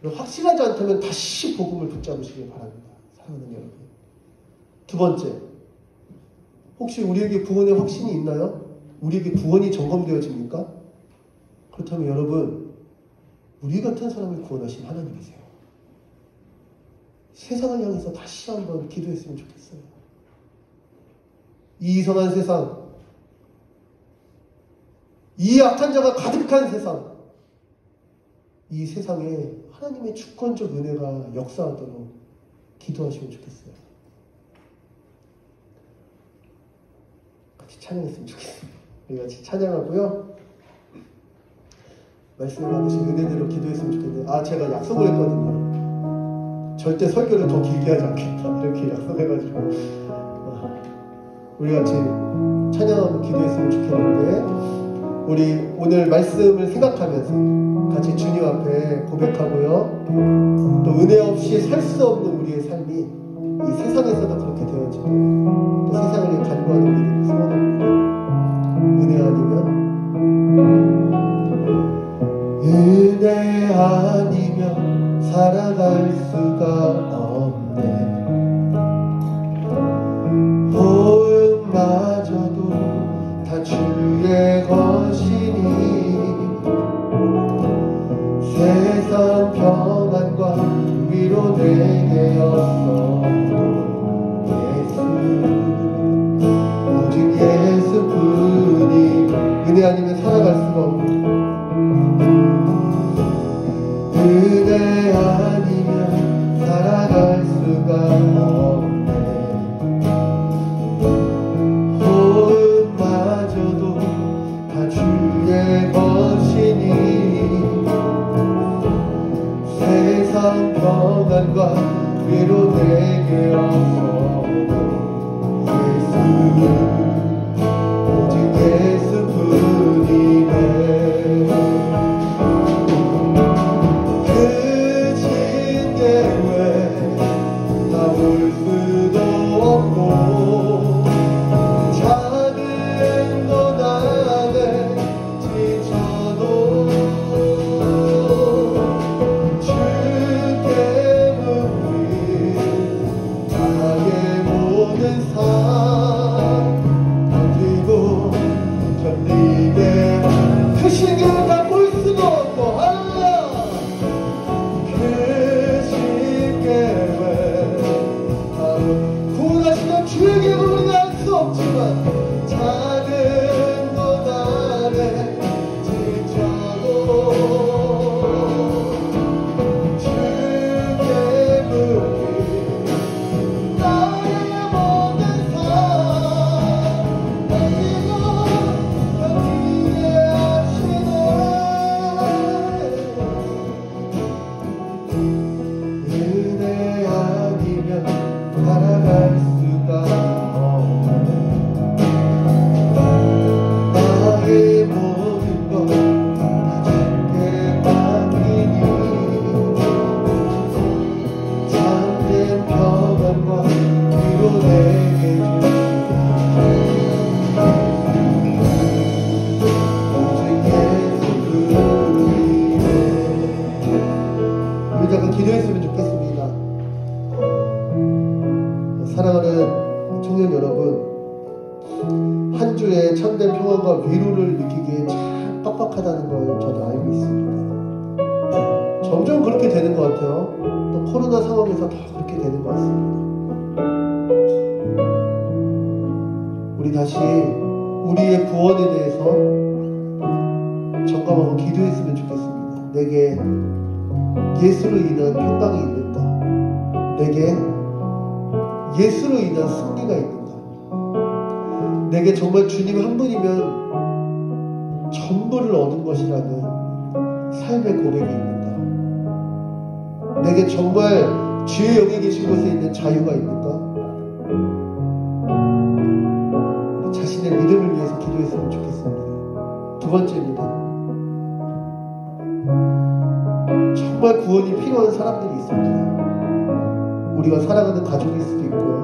확실하지 않다면 다시 복음을 붙잡으시길 바랍니다. 사랑하는 여러분. 두 번째, 혹시 우리에게 구원의 확신이 있나요? 우리에게 구원이 점검되어집니까? 그렇다면 여러분, 우리 같은 사람을 구원하신 하나님이세요. 세상을 향해서 다시 한번 기도했으면 좋겠어요. 이 이상한 세상, 이 악한 자가 가득한 세상, 이 세상에 하나님의 주권적 은혜가 역사하도록 기도하시면 좋겠어요. 같이 찬양했으면 좋겠어요. 우리 같이 찬양하고요. 말씀을 받으신 은혜대로 기도했으면 좋겠는데, 제가 약속을 했거든요. 절대 설교를 더 길게 하지 않겠다. 이렇게 약속해가지고 우리 같이 찬양하고 기도했으면 좋겠는데, 우리 오늘 말씀을 생각하면서 같이 주님 앞에 고백하고요. 또 은혜 없이 살 수 없는 우리의 삶이 이 세상에서도 그렇게 되어지고 또 세상을 간구하는 우리들을 소원합니다. 은혜 아니면 살아갈 수가 없네. 호흡마저도 다 주의 것이니 세상 평안과 위로 내게 없어 예수, 오직 예수뿐이. 은혜 아니면 살아갈 수가 없네. 은혜 아니면 살아갈 수가 없네. 호흡마저도 다 주의 것이니 세상 평안과 위로 내게 없어 예수, 오직 예수뿐이네. 볼 수도 없고 작은 것 안에 지쳐도 주께 묻기 나의 모든 삶 버티고 견디게 크신 길 다 볼 수도 없고 크신 계획 구원하시는 주의 계획을 우리가 알 수 없지만 작은 것 안에 지쳐도 주께 묻기 나의 모든 삶 버티고 견디게 하시네. 은혜 아니면 살아갈 수가 없네. 나의 모든 것 다 주께 맡기니 참된 평안과 위로 내게 주시니 오직 예수뿐이네. 우리 잠깐 기도했으면 좋겠습니다. 사랑하는 청년 여러분, 한 주에 참된 평안과 위로를 느끼기에 참 빡빡하다는 걸 저도 알고 있습니다. 점점 그렇게 되는 것 같아요. 또 코로나 상황에서 더 그렇게 되는 것 같습니다. 우리 다시 우리의 구원에 대해서 점검하고 기도했으면 좋겠습니다. 내게 예수로 인한 평강이 있는가? 내게 예수로 인한 승리가 있는가? 내게 정말 주님 한 분이면 전부를 얻은 것이라는 삶의 고백이 있는가? 내게 정말 주의 영에 계신 곳에 있는 자유가 있는가? 자신의 믿음을 위해서 기도했으면 좋겠습니다. 두 번째입니다. 정말 구원이 필요한 사람들이 있습니다. 우리가 사랑하는 가족일 수도 있고요.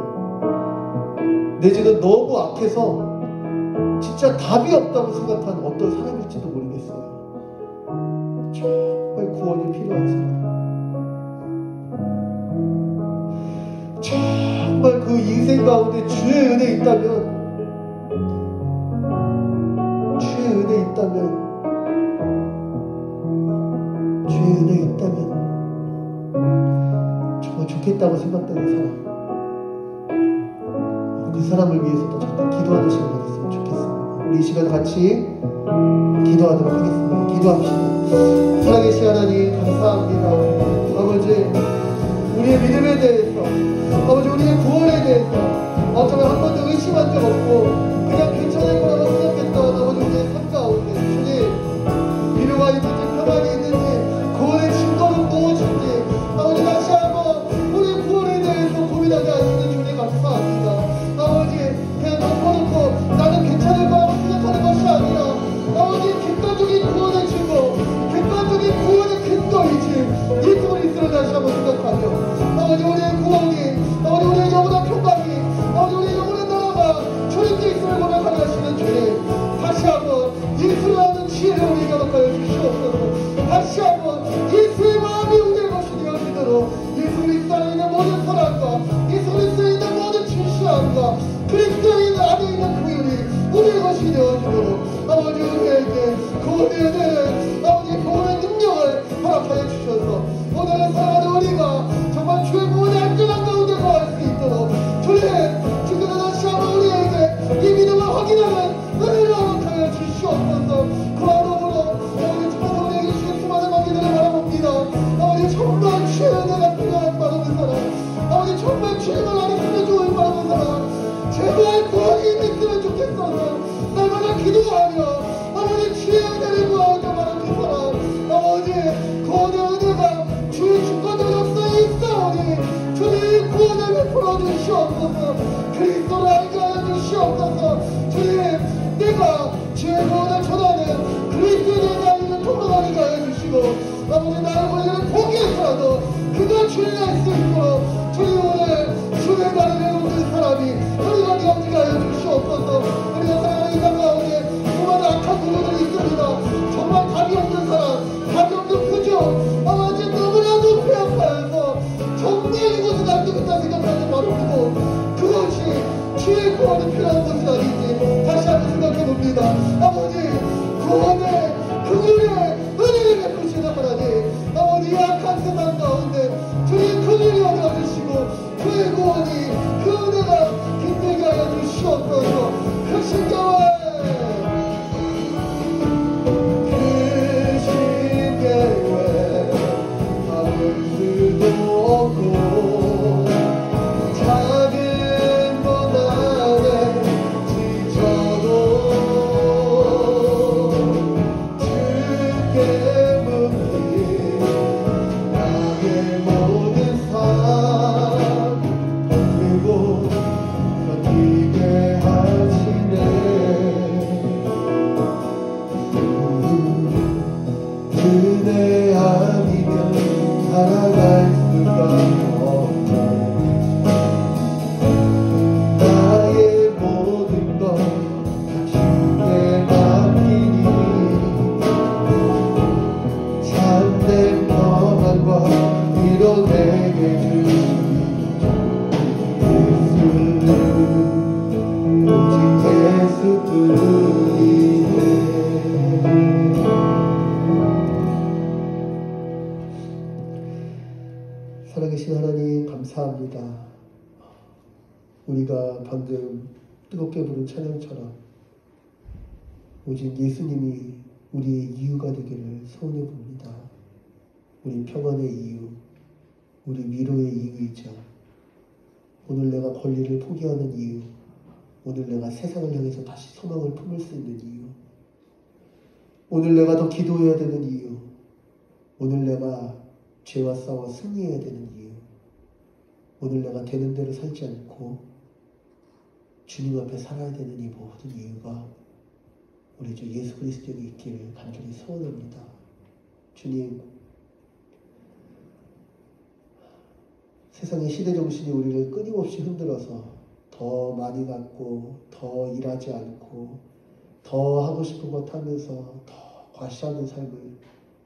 내지는 너무 악해서 진짜 답이 없다고 생각하는 어떤 사람일지도 모르겠어요. 정말 구원이 필요한 사람. 정말 그 인생 가운데 주의 은혜 있다면, 주의 은혜 있다면 정말 좋겠다고 생각되는 사람, 그 사람을 위해서도 잠깐 기도하는 시간 가졌으면 좋겠습니다. 우리 이 시간 같이 기도하도록 하겠습니다. 기도합시다. 살아계신 하나님 감사합니다. 아버지, 우리의 믿음에 대해서, 아버지 우리의 구원에 대해서 어쩌면 한 번도 의심한 적 없고 그냥 괜찮을 거라고 생각했던 아버지 우리의 삶 가운데 주님, 위로가 있는지 평안이 있는지 구원의 증거는 무엇인지 아버지 다시 한번 우리의 구원에 대해서 고민하게 하시는 주님 감사합니다. 아버지 그냥 덮어놓고 나는 괜찮을 거라고 생각하는 것이 아니라 아버지 객관적인 구원의 증거, 객관적인 구원의 근거이지 예수 그리스도를 다시 한번 생각하며 아버지 우리의 구원이, 아버지 우리의 영원한 평강이, 아버지 우리의 영원한 나라가 주님께 있음을 고백하게 하시는 주님, 다시 한번 예수를 아는 지혜를 우리에게 허락하여 주시옵소서. 다시 한번 예수의 마음이 우리의 것이 되어지도록 예수 그리스도 안에 있는 모든 사랑과 예수 그리스도에 있는 모든 진실함과 그리스도인 안에 있는 교율이 우리의 것이 되어지도록 아버지 우리에게 구원되는 아버지 구원의 능력을 허락하여 주셔서 오늘은 사랑하는 우리가 정말 주의 구원의 안전한 가운데 거할 수 있도록 주님 주께서 다시 한번 우리에게 이 믿음을 확인하는 은혜를 허락하여 주시옵소서. 그와 더불어 아버지 주께서 우리에게 주신 수많은 관계들을 바라봅니다. 아버지 정말 주의 은혜가 필요한 바라는 사람, 아버지 정말 주님을 알았으면 좋을 바라는 사람, 제발 구원이 있으면 좋겠어서 날마다 기도하며 아버지 주의 은혜를 구하며 바라는 사람, 아버지 구원의 은혜가 주의 주권의 역사에 있사오니 주님 구원을 베풀어 주시옵소서. 그리스도를 알게 하여 주시옵소서. 주님 내가 주의 구원을 전하는 그리스도의 나이를 통로하게 하여 주시고 아버지 나의 권리를 포기해서라도 그가 주를 알 수 있도록 주님 오늘 주의 나이를 얻는 사람이 우리가 되어지게 하여 주시옵소서. 우리가 사랑하는 이 땅 가운데 수많은 악한 부모들이 있습니다. 정말 답이 없는 사람, 답이 없는 부족, 아버지 너무나도 폐악하여서 정말 이곳은 안 되겠다 생각하는 바로 그것이 주의 구원이 필요한 것은 아닌지 다시 한번 생각해봅니다. 아버지 구원의 그들의 은혜를 베푸시는 하나님, 아버지 약한 세상 가운데 주의 그들이 얻어주시고 주의 구원이 그 은혜가 힘들게 하여 주시옵소서. 그 신경을 그대 아니면 살아갈 수가 없다. 나의 모든 것 주께 맡기니 참된 평안과 위로 내게 주시니 오직 예수뿐이네. 살아계신 하나님 감사합니다. 우리가 방금 뜨겁게 부른 찬양처럼 오직 예수님이 우리의 이유가 되기를 소원해 봅니다. 우리 평안의 이유, 우리 위로의 이유이자 오늘 내가 권리를 포기하는 이유, 오늘 내가 세상을 향해서 다시 소망을 품을 수 있는 이유, 오늘 내가 더 기도해야 되는 이유, 오늘 내가 죄와 싸워 승리해야 되는 이유, 오늘 내가 되는 대로 살지 않고 주님 앞에 살아야 되는 이 모든 이유가 우리 주 예수 그리스도에게 있기를 간절히 소원합니다. 주님, 세상의 시대정신이 우리를 끊임없이 흔들어서 더 많이 갖고 더 일하지 않고 더 하고 싶은 것 하면서 더 과시하는 삶을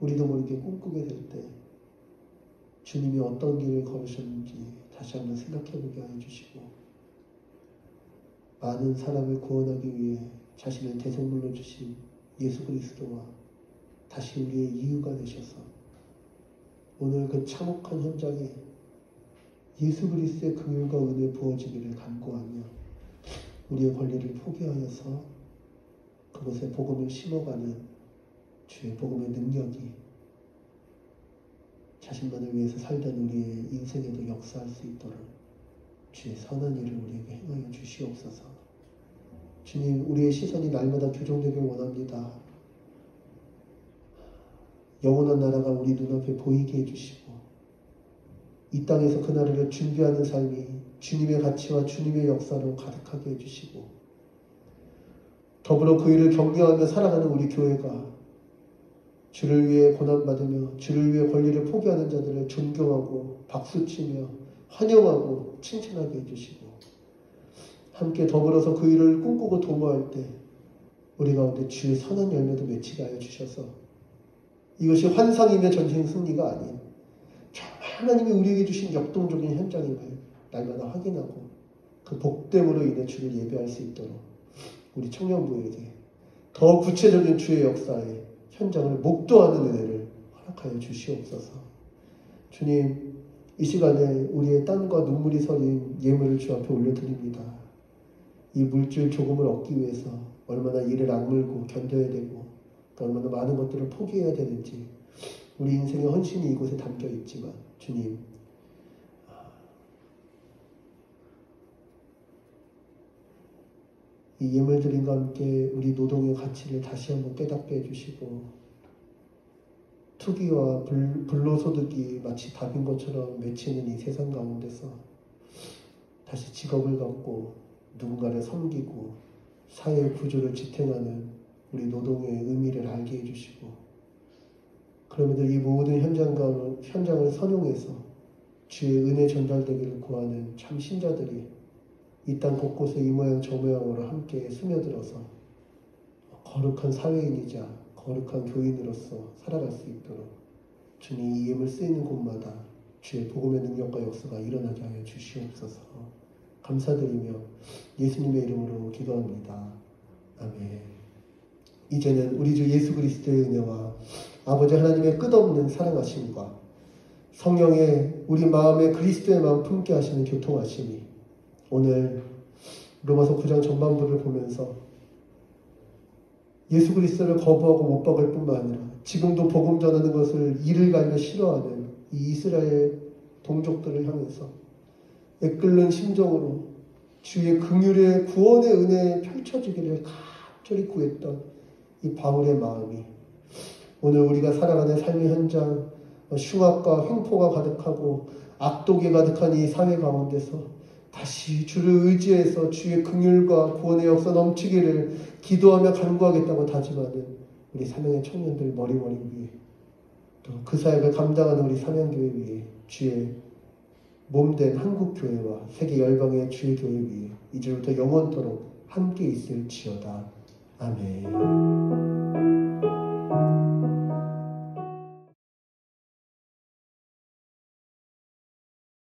우리도 모르게 꿈꾸게 될 때 주님이 어떤 길을 걸으셨는지 다시 한번 생각해보게 하여 주시고 많은 사람을 구원하기 위해 자신을 대성물로 주신 예수 그리스도와 다시 우리의 이유가 되셔서 오늘 그 참혹한 현장에 예수 그리스도의 긍휼과 은혜 부어지기를 간구하며 우리의 권리를 포기하여서 그곳에 복음을 심어가는 주의 복음의 능력이 자신만을 위해서 살던 우리의 인생에도 역사할 수 있도록 주의 선한 일을 우리에게 행하여 주시옵소서. 주님, 우리의 시선이 날마다 교정되길 원합니다. 영원한 나라가 우리 눈앞에 보이게 해주시고 이 땅에서 그 나라를 준비하는 삶이 주님의 가치와 주님의 역사로 가득하게 해주시고 더불어 그 일을 경계하며 살아가는 우리 교회가 주를 위해 고난받으며 주를 위해 권리를 포기하는 자들을 존경하고 박수치며 환영하고 칭찬하게 해주시고 함께 더불어서 그 일을 꿈꾸고 도모할 때 우리 가운데 주의 선한 열매도 맺히게 하여 주셔서 이것이 환상이며 전쟁 승리가 아닌 정말 하나님이 우리에게 주신 역동적인 현장임을 날마다 확인하고 그 복됨으로 인해 주를 예배할 수 있도록 우리 청년부에게 더 구체적인 주의 역사에 현장을 목도하는 은혜를 허락하여 주시옵소서. 주님, 이 시간에 우리의 땀과 눈물이 서린 예물을 주 앞에 올려드립니다. 이 물질 조금을 얻기 위해서 얼마나 이를 악물고 견뎌야 되고 또 얼마나 많은 것들을 포기해야 되는지 우리 인생의 헌신이 이곳에 담겨 있지만 주님, 이 예물들과 함께 우리 노동의 가치를 다시 한번 깨닫게 해주시고 투기와 불로소득이 마치 답인 것처럼 맺히는 이 세상 가운데서 다시 직업을 갖고 누군가를 섬기고 사회 구조를 지탱하는 우리 노동의 의미를 알게 해주시고 그럼에도 이 모든 현장을 선용해서 주의 은혜 전달되기를 구하는 참 신자들이 이 땅 곳곳에 이 모양 저 모양으로 함께 스며들어서 거룩한 사회인이자 거룩한 교인으로서 살아갈 수 있도록 주님 이 예물 쓰이는 곳마다 주의 복음의 능력과 역사가 일어나게 하여 주시옵소서. 감사드리며 예수님의 이름으로 기도합니다. 아멘. 이제는 우리 주 예수 그리스도의 은혜와 아버지 하나님의 끝없는 사랑하심과 성령의 우리 마음에 그리스도의 마음 품게 하시는 교통하심이 오늘 로마서 9장 전반부를 보면서 예수 그리스도를 거부하고 못 박을 뿐만 아니라 지금도 복음 전하는 것을 이를 갈며 싫어하는 이 이스라엘 동족들을 향해서 애끓는 심정으로 주의 긍휼의 구원의 은혜에 펼쳐지기를 간절히 구했던 이 바울의 마음이 오늘 우리가 살아가는 삶의 현장 흉악과 횡포가 가득하고 악독이 가득한 이 사회 가운데서 다시 주를 의지해서 주의 긍휼과 구원의 역사 넘치기를 기도하며 간구하겠다고 다짐하는 우리 사명의 청년들 머리머리 위에 또 그 사역을 감당하는 우리 사명교회 위에 주의 몸된 한국교회와 세계 열방의 주의 교회 위에 이제부터 영원토록 함께 있을지어다. 아멘.